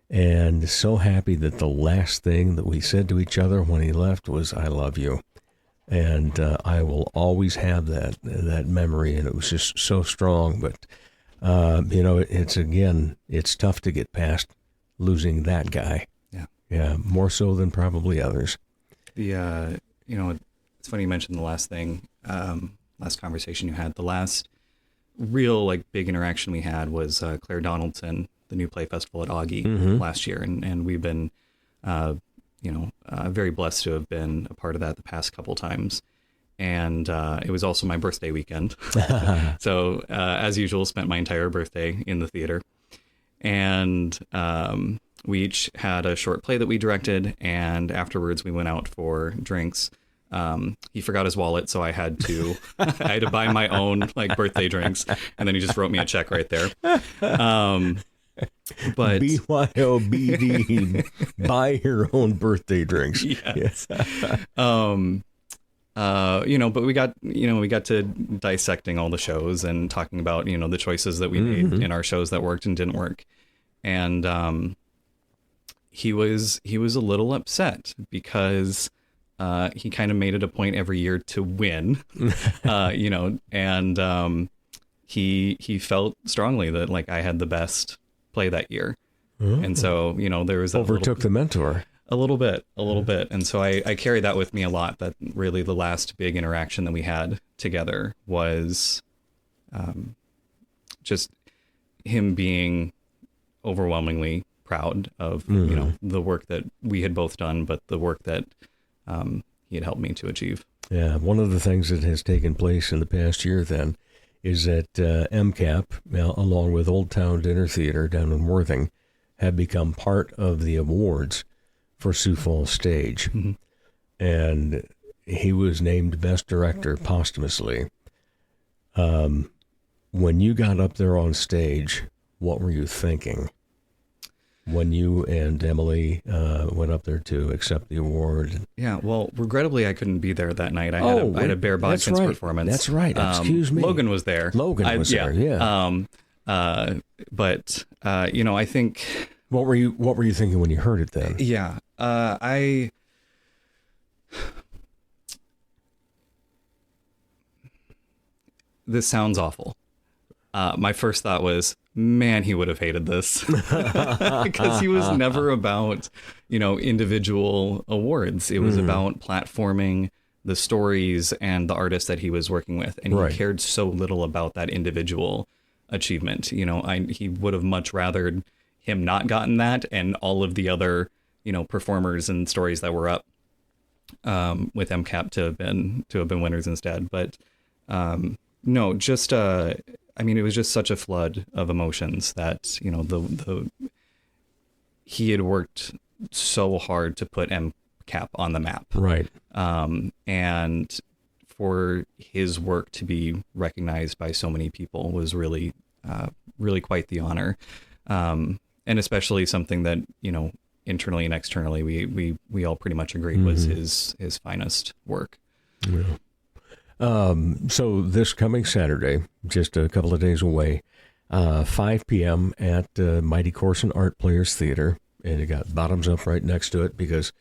and so happy that the last thing that we said to each other when he left was, "I love you." And I will always have that memory, and it was just so strong. But, it's tough to get past losing that guy. Yeah, more so than probably others. It's funny you mentioned the last thing, last conversation you had. The last real big interaction we had was Claire Donaldson, the new play festival at Augie last year, and we've been, very blessed to have been a part of that the past couple times. And it was also my birthday weekend, so as usual, spent my entire birthday in the theater, and we each had a short play that we directed, and afterwards we went out for drinks. He forgot his wallet, so I had to buy my own birthday drinks, and then he just wrote me a check right there. But BYOBD, buy your own birthday drinks. Yes. But we got to dissecting all the shows and talking about, the choices that we made in our shows that worked and didn't work. And he was a little upset because he kind of made it a point every year to win, and he felt strongly that I had the best play that year. And so, there was overtook the mentor a little bit. And so I carry that with me a lot, that really the last big interaction that we had together was just him being overwhelmingly proud of, the work that we had both done, but the work that he had helped me to achieve. Yeah. One of the things that has taken place in the past year then is that MCAP, along with Old Town Dinner Theater down in Worthing, have become part of the awards for Sioux Falls Stage. Mm-hmm. And he was named Best Director posthumously. When you got up there on stage, what were you thinking when you and Emily went up there to accept the award? Yeah, well, regrettably, I couldn't be there that night. I had a Bare Bodkins performance. That's right. Excuse me. Logan was there. Logan was there. Yeah. But I think. What were you thinking when you heard it then? Yeah. This sounds awful. My first thought was, man, he would have hated this, because he was never about, individual awards. It was about platforming the stories and the artists that he was working with. And he cared so little about that individual achievement. He would have much rather him not gotten that, and all of the other, performers and stories that were up with MCAP to have been winners instead. But no, just it was just such a flood of emotions that, he had worked so hard to put MCAP on the map. Right. And for his work to be recognized by so many people was really, really quite the honor. And especially something that, internally and externally, we all pretty much agreed was his finest work. Yeah. So this coming Saturday, just a couple of days away, 5 p.m. at Mighty Corson Art PLayers Theater, and you got Bottoms Up right next to it, because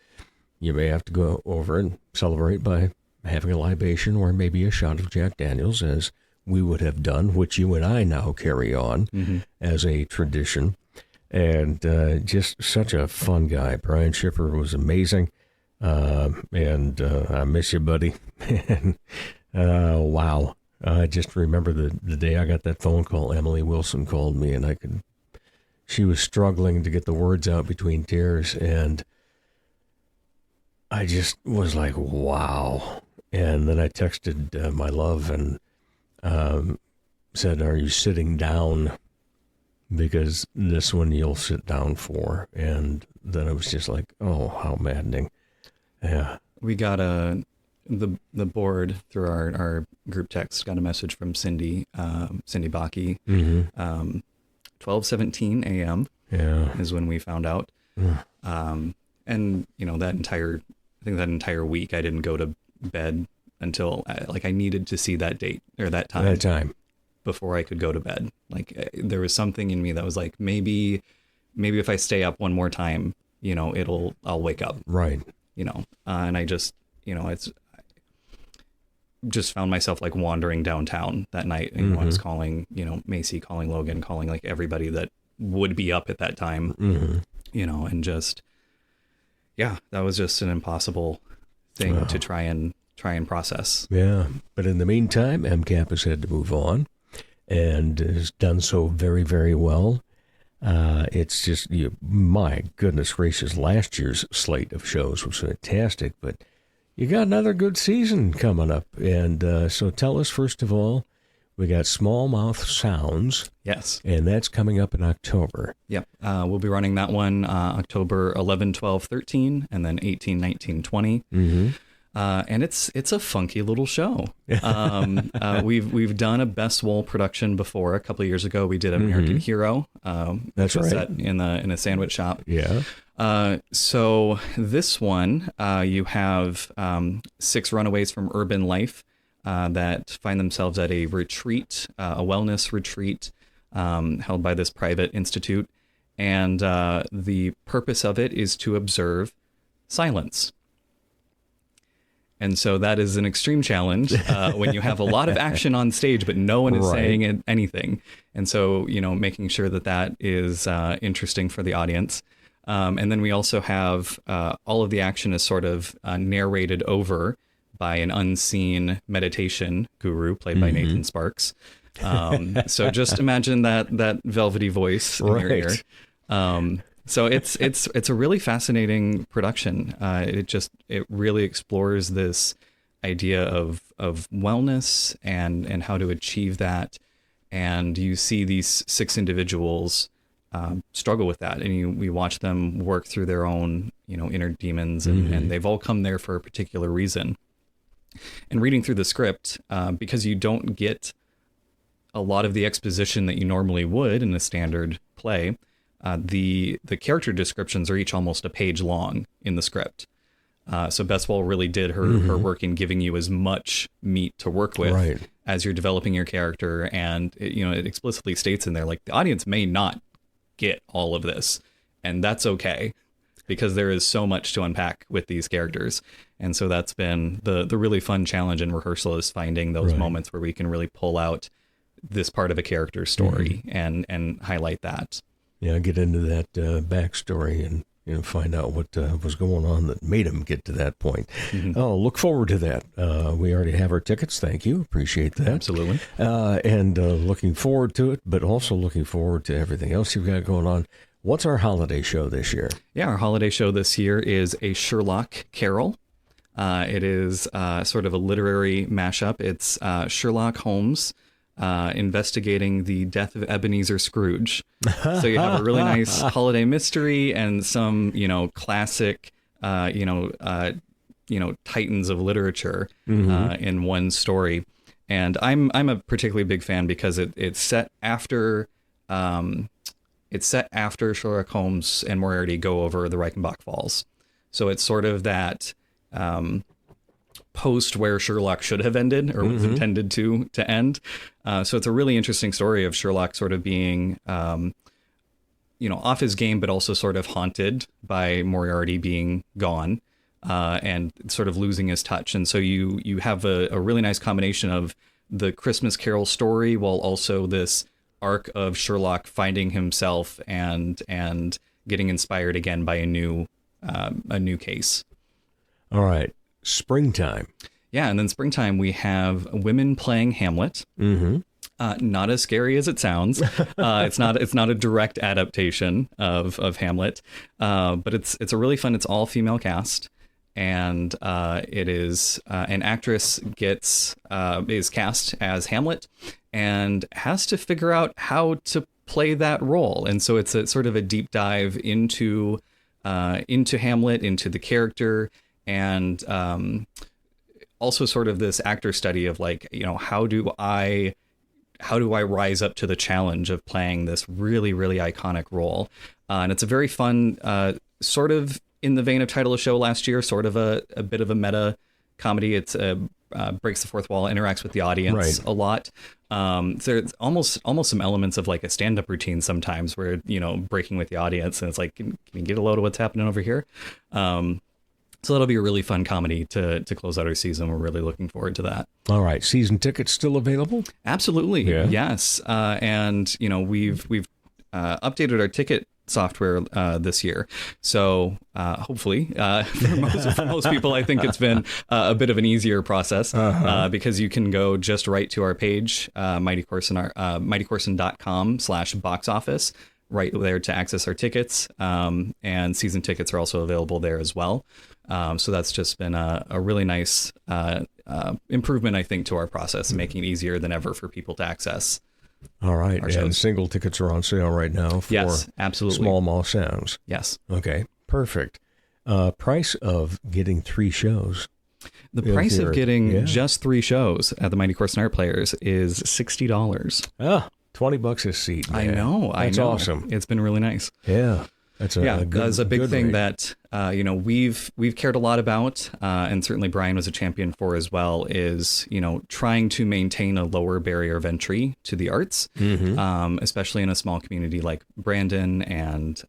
you may have to go over and celebrate by having a libation or maybe a shot of Jack Daniels, as we would have done, which you and I now carry on as a tradition. And just such a fun guy. Brian Schiffer was amazing. And I miss you, buddy. And, wow. I just remember the day I got that phone call. Emily Wilson called me, and she was struggling to get the words out between tears. And I just was like, wow. And then I texted my love and said, "Are you sitting down? Because this one you'll sit down for." And then it was just like, oh, how maddening. Yeah. We got a the board through our group text got a message from Cindy Bakke. 12:17 a.m. is when we found out. And that entire week I didn't go to bed until I needed to see that date or that time before I could go to bed. Like there was something in me that was like, maybe if I stay up one more time, I'll wake up. Right. And I just, just found myself like wandering downtown that night. And I was calling, Macy, calling Logan, calling like everybody that would be up at that time, and just, that was just an impossible thing to try and process. Yeah. But in the meantime, MCAP has had to move on and has done so very, very well. It's just, my goodness gracious, last year's slate of shows was fantastic, but you got another good season coming up. And so tell us, first of all, we got Smallmouth Sounds. Yes. And that's coming up in October. Yep. We'll be running that one October 11, 12, 13, and then 18, 19, 20. And it's a funky little show. We've done a Best Wall production before. A couple of years ago, we did American Hero. That's right. Set in a sandwich shop. Yeah. So this one, you have 6 runaways from urban life that find themselves at a retreat, a wellness retreat held by this private institute. And the purpose of it is to observe silence. And so that is an extreme challenge when you have a lot of action on stage, but no one is saying anything. And so, making sure that is interesting for the audience. And then we also have all of the action is sort of narrated over by an unseen meditation guru played by Nathan Sparks. So just imagine that velvety voice in your ear. So it's a really fascinating production. It really explores this idea of wellness and how to achieve that. And you see these 6 individuals struggle with that, and we watch them work through their own inner demons, and they've all come there for a particular reason. And reading through the script, because you don't get a lot of the exposition that you normally would in a standard play. The character descriptions are each almost a page long in the script. So Best Wall really did her work in giving you as much meat to work with as you're developing your character. And it explicitly states in there, like, the audience may not get all of this, and that's okay, because there is so much to unpack with these characters. And so that's been the really fun challenge in rehearsal, is finding those moments where we can really pull out this part of a character's story and highlight that. Yeah, get into that backstory and find out what was going on that made him get to that point. Oh, look forward to that. We already have our tickets. Thank you. Appreciate that. Absolutely. And looking forward to it, but also looking forward to everything else you've got going on. What's our holiday show this year? Yeah, our holiday show this year is a Sherlock Carol. It is sort of a literary mashup. It's Sherlock Holmes investigating the death of Ebenezer Scrooge. So you have a really nice holiday mystery and some, classic, titans of literature in one story. And I'm a particularly big fan because it's set after Sherlock Holmes and Moriarty go over the Reichenbach Falls. So it's sort of that post where Sherlock should have ended or was intended to end. So it's a really interesting story of Sherlock sort of being, off his game, but also sort of haunted by Moriarty being gone and sort of losing his touch. And so you have a really nice combination of the Christmas Carol story while also this arc of Sherlock finding himself and getting inspired again by a new case. All right. Springtime. Yeah, and then springtime we have women playing Hamlet. Not as scary as it sounds. It's not a direct adaptation of Hamlet, but it's a really fun. It's all female cast, and it is an actress is cast as Hamlet and has to figure out how to play that role. And so it's a sort of a deep dive into Hamlet, into the character. And also sort of this actor study of like, how do I rise up to the challenge of playing this really, really iconic role? And it's a very fun, sort of in the vein of Title of Show last year, sort of a bit of a meta comedy. It's breaks the fourth wall, interacts with the audience a lot. There's almost some elements of like a stand-up routine sometimes where, breaking with the audience, and it's like, can you get a load of what's happening over here? So that'll be a really fun comedy to close out our season. We're really looking forward to that. All right. Season tickets still available? Absolutely. Yeah. Yes. And, we've updated our ticket software this year. So hopefully for most people, I think it's been a bit of an easier process because you can go just right to our page, mightycorson.com/box office, right there to access our tickets. And season tickets are also available there as well. So that's just been a really nice improvement, I think, to our process, making it easier than ever for people to access. All right. And single tickets are on sale right now for yes, absolutely. Small Mall Sounds. Yes. Okay, perfect. Price of getting 3 shows. The price of getting just 3 shows at the Mighty Corson Art PLayers is $60. $20 a seat. Man. I know. That's awesome. It's been really nice. Yeah. That's a big thing rate. that we've cared a lot about, and certainly Brian was a champion for as well, is trying to maintain a lower barrier of entry to the arts, especially in a small community like Brandon, and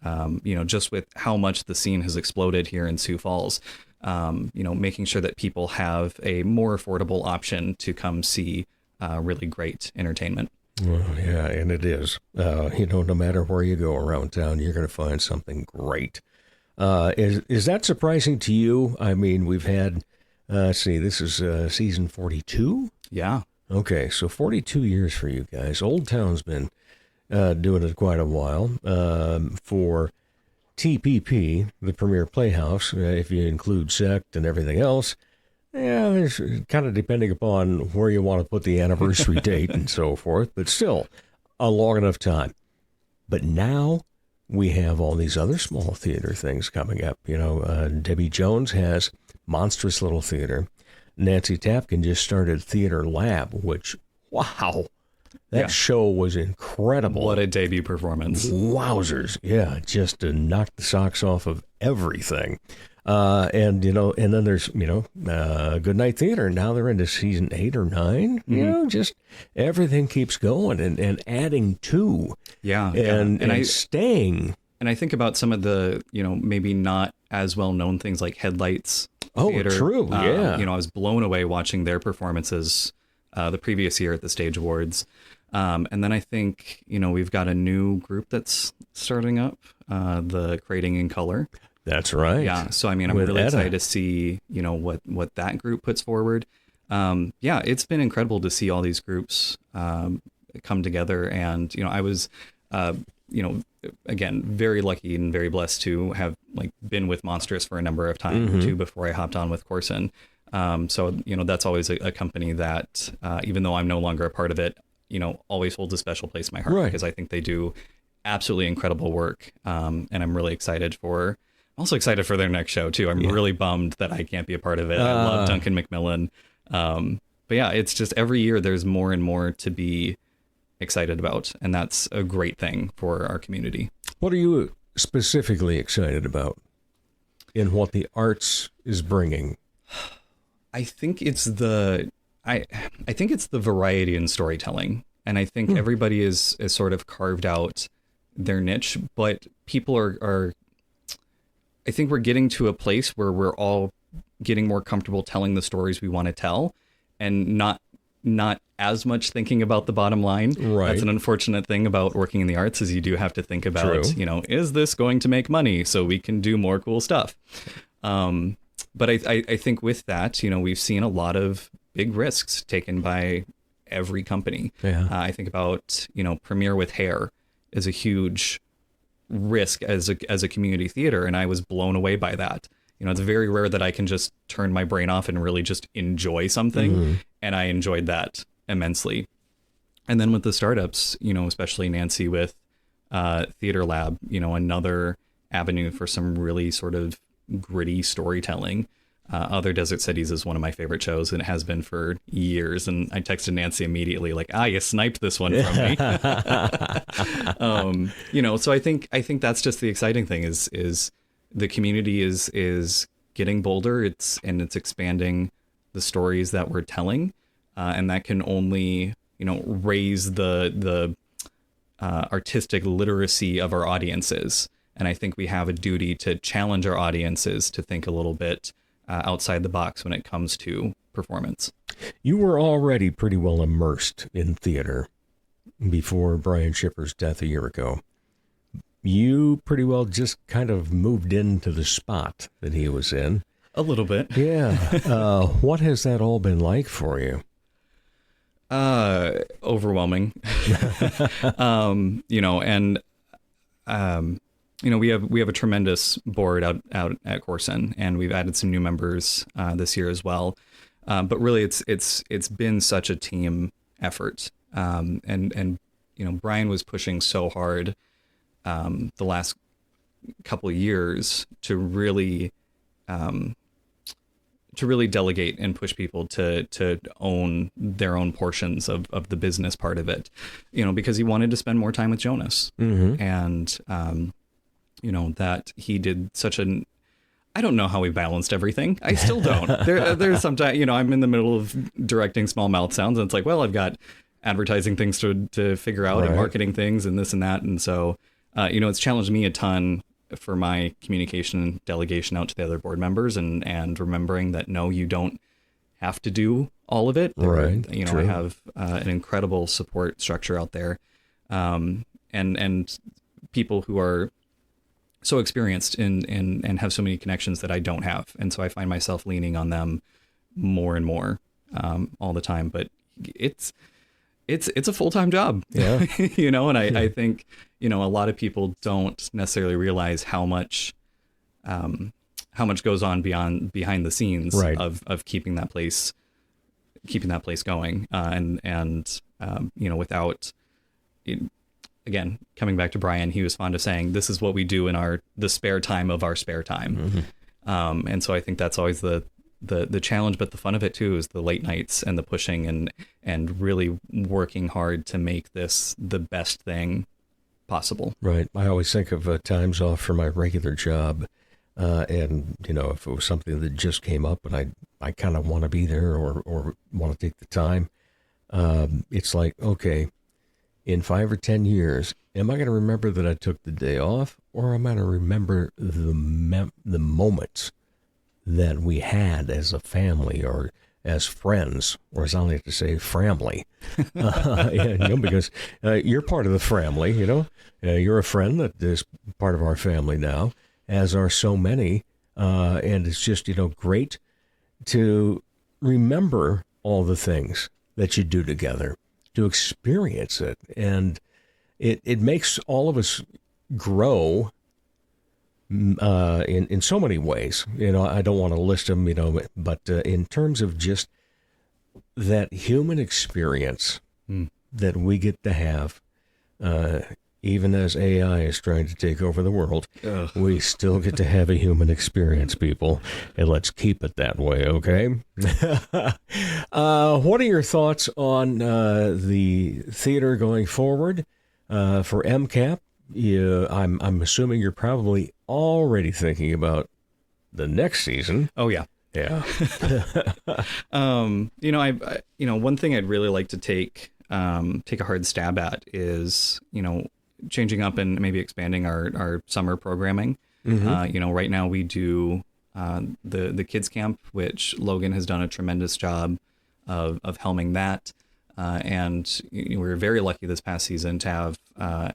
just with how much the scene has exploded here in Sioux Falls. Making sure that people have a more affordable option to come see really great entertainment. Well, yeah, and it is. No matter where you go around town, you're going to find something great. Is that surprising to you? I mean, we've had, this is season 42? Yeah. Okay, so 42 years for you guys. Old Town's been doing it quite a while. For TPP, the Premier Playhouse, if you include Sect and everything else, yeah, there's kind of depending upon where you want to put the anniversary date and so forth, but still a long enough time. But now we have all these other small theater things coming up. Debbie Jones has Monstrous Little Theater. Nancy Tapkin just started Theater Lab, which, wow, that show was incredible. What a debut performance. Wowzers. Yeah, just to knock the socks off of everything. And then there's, Good Night Theater. Now they're into season 8 or 9. Mm-hmm. Just everything keeps going and adding to. Yeah. And staying. And I think about some of the, maybe not as well known things like Headlights Theater. True. Yeah. I was blown away watching their performances the previous year at the Stage Awards. And then I think, we've got a new group that's starting up, the Creating in Color. That's right. Yeah. So, I'm really excited to see, what that group puts forward. It's been incredible to see all these groups come together. And, I was, again, very lucky and very blessed to have been with Monstrous for a number of times too, before I hopped on with Corson. So, that's always a company that, even though I'm no longer a part of it, always holds a special place in my heart, because I think they do absolutely incredible work. And I'm really excited for their next show too. I'm really bummed that I can't be a part of it. I love Duncan McMillan. But yeah, it's just every year there's more and more to be excited about. And that's a great thing for our community. What are you specifically excited about in what the arts is bringing? I think it's the variety in storytelling. And I think everybody is sort of carved out their niche, but people are I think we're getting to a place where we're all getting more comfortable telling the stories we want to tell, and not as much thinking about the bottom line. Right. That's an unfortunate thing about working in the arts, is you do have to think about, is this going to make money so we can do more cool stuff? But I think with that, we've seen a lot of big risks taken by every company. Yeah. I think about, Premiere with Hair is a huge risk as a community theater, and I was blown away by that. It's very rare that I can just turn my brain off and really just enjoy something, and I enjoyed that immensely. And then with the startups, especially Nancy with Theater Lab, another avenue for some really sort of gritty storytelling. Other Desert Cities is one of my favorite shows, and it has been for years. And I texted Nancy immediately, like, you sniped this one from me. So I think that's just the exciting thing is the community is getting bolder. It's expanding the stories that we're telling, and that can only raise the artistic literacy of our audiences. And I think we have a duty to challenge our audiences to think a little bit outside the box when it comes to performance. You were already pretty well immersed in theater before Brian Schipper's death a year ago. You pretty well just kind of moved into the spot that he was in. A little bit. Yeah. What has that all been like for you? Overwhelming. We have a tremendous board out at Corson, and we've added some new members this year as well. But really, it's been such a team effort. And Brian was pushing so hard the last couple of years to really delegate and push people to own their own portions of the business part of it, because he wanted to spend more time with Jonas. Mm-hmm. And that he did I don't know how we balanced everything. I still don't. There's sometimes, I'm in the middle of directing Small Mouth Sounds, and it's like, well, I've got advertising things to figure out, right, and marketing things and this and that. And so, it's challenged me a ton for my communication and delegation out to the other board members, and remembering that, no, you don't have to do all of it. Right. I have an incredible support structure out there, and people who are so experienced and have so many connections that I don't have. And so I find myself leaning on them more and more all the time. But it's a full-time job, yeah. And I think, a lot of people don't necessarily realize how much goes on behind the scenes, right, of keeping that place going. Without it, again, coming back to Brian, he was fond of saying, this is what we do in the spare time of our spare time. Mm-hmm. And so I think that's always the challenge, but the fun of it too is the late nights and the pushing and really working hard to make this the best thing possible. Right. I always think of times off for my regular job. And, if it was something that just came up and I kind of want to be there or want to take the time, it's like, okay, in 5 or 10 years, am I going to remember that I took the day off, or am I going to remember the moments that we had as a family or as friends, or as I like to say, framly? Because you're part of the family, you're a friend that is part of our family now, as are so many. And it's just, great to remember all the things that you do together, to experience it. And it makes all of us grow in so many ways. I don't want to list them, but in terms of just that human experience that we get to have, even as AI is trying to take over the world, we still get to have a human experience, people, and let's keep it that way, okay? What are your thoughts on the theater going forward for MCAP? I'm assuming you're probably already thinking about the next season. Oh, yeah. Yeah. One thing I'd really like to take a hard stab at is, changing up and maybe expanding our summer programming. Mm-hmm. Right now we do the kids camp, which Logan has done a tremendous job of helming that. And we were very lucky this past season to have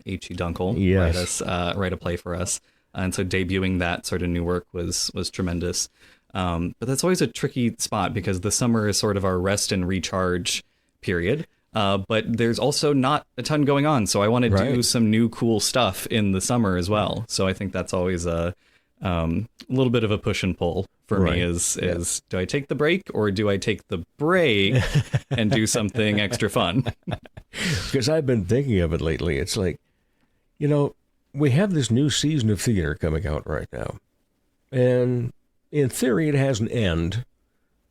H.E. Dunkel write a play for us. And so debuting that sort of new work was tremendous. But that's always a tricky spot because the summer is sort of our rest and recharge period. But there's also not a ton going on. So I want to do some new cool stuff in the summer as well. So I think that's always a little bit of a push and pull for me is do I take the break or do I take the break and do something extra fun? Because I've been thinking of it lately. It's like, we have this new season of theater coming out right now. And in theory, it has an end,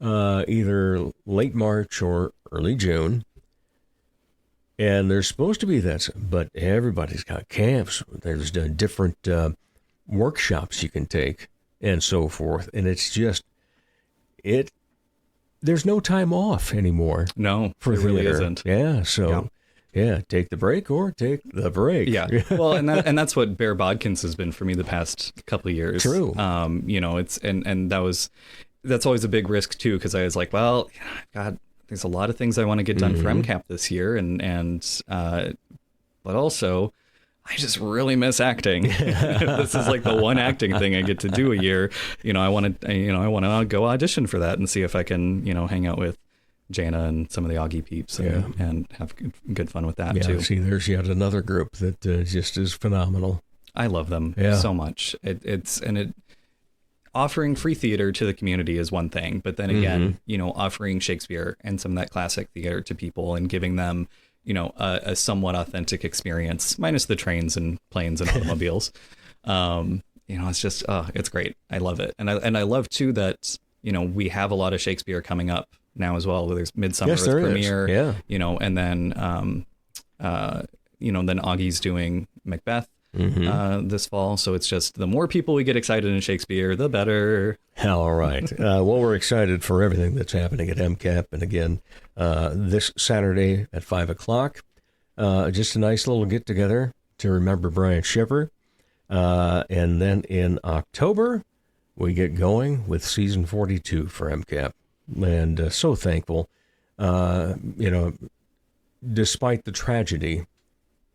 either late March or early June. And there's supposed to be that, but everybody's got camps. There's different workshops you can take and so forth. And it's just, there's no time off anymore. No, for it really isn't. Yeah, so... Yeah, take the break or take the break. Yeah, well, and that's what Bear Bodkins has been for me the past couple of years. True. It's that's always a big risk too, because I was like, well, God, there's a lot of things I want to get done for MCAP this year, but also I just really miss acting. This is like the one acting thing I get to do a year. I want to go audition for that and see if I can hang out with Jana and some of the Augie peeps and have good fun with that too. See, there's yet another group that just is phenomenal. I love them so much. It's offering free theater to the community is one thing, but then again, offering Shakespeare and some of that classic theater to people and giving them, a somewhat authentic experience, minus the trains and planes and automobiles. It's just, it's great. I love it. And I love too that, we have a lot of Shakespeare coming up now as well. There's Midsummer premiere, and then then Augie's doing Macbeth this fall. So it's just the more people we get excited in Shakespeare, the better. All right. Well, we're excited for everything that's happening at MCAP. And again, this Saturday at 5:00, just a nice little get together to remember Brian Shipper. And then in October, we get going with season 42 for MCAP. And so thankful, despite the tragedy,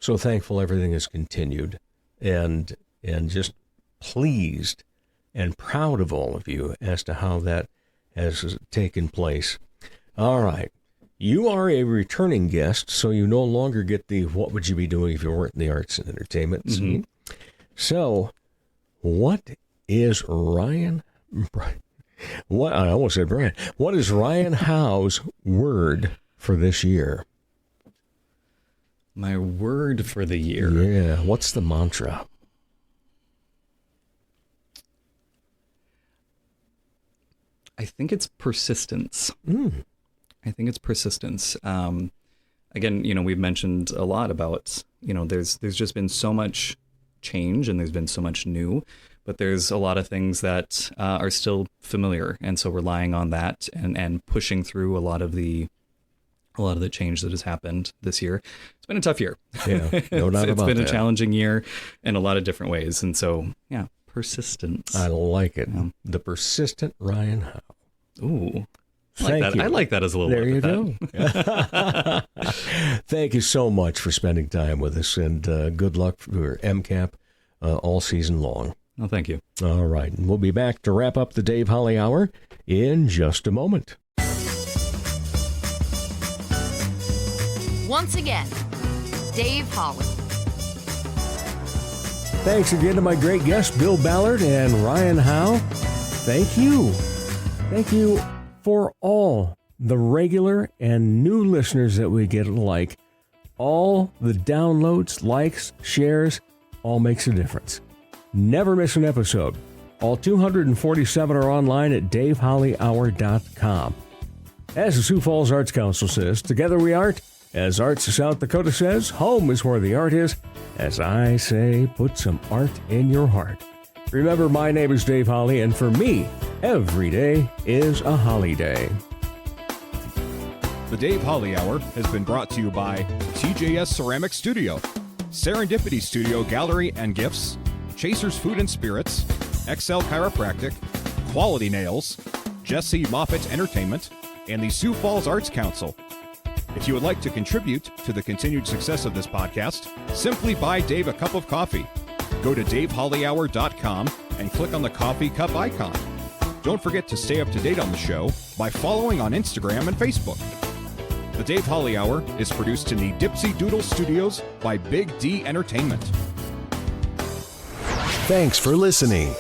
so thankful everything has continued, and just pleased and proud of all of you as to how that has taken place. All right. You are a returning guest, so you no longer get the what would you be doing if you weren't in the arts and entertainment scene. So what is Ryan... I almost said Brian. What is Ryan Howe's word for this year? My word for the year. Yeah. What's the mantra? I think it's persistence. I think it's persistence. Again, we've mentioned a lot about, there's just been so much change and there's been so much new. But there's a lot of things that are still familiar, and so relying on that and pushing through a lot of the change that has happened this year. It's been a tough year. Yeah, no doubt about It's been that. a challenging year in a lot of different ways, and so persistence. I like it. The persistent Ryan Howe. Ooh. Thank you. I like that as a little There you epithet. go. Thank you so much for spending time with us, and good luck for MCAP all season long. Oh, thank you. All right. And we'll be back to wrap up the Dave Holly Hour in just a moment. Once again, Dave Holly. Thanks again to my great guests, Bill Ballard and Ryan Howe. Thank you. Thank you for all the regular and new listeners that we get alike. All the downloads, likes, shares, all makes a difference. Never miss an episode. All 247 are online at davehollyhour.com. As the Sioux Falls Arts Council says, together we art. As Arts South Dakota says, home is where the art is. As I say, put some art in your heart. Remember, my name is Dave Holly, and for me, every day is a holiday. The Dave Holly Hour has been brought to you by TJS Ceramic Studio, Serendipity Studio Gallery and Gifts, Chasers Food and Spirits, XL Chiropractic, Quality Nails, Jesse Moffitt Entertainment, and the Sioux Falls Arts Council. If you would like to contribute to the continued success of this podcast, simply buy Dave a cup of coffee. Go to davehollyhour.com and click on the coffee cup icon. Don't forget to stay up to date on the show by following on Instagram and Facebook. The Dave Holly Hour is produced in the Dipsy Doodle Studios by Big D Entertainment. Thanks for listening.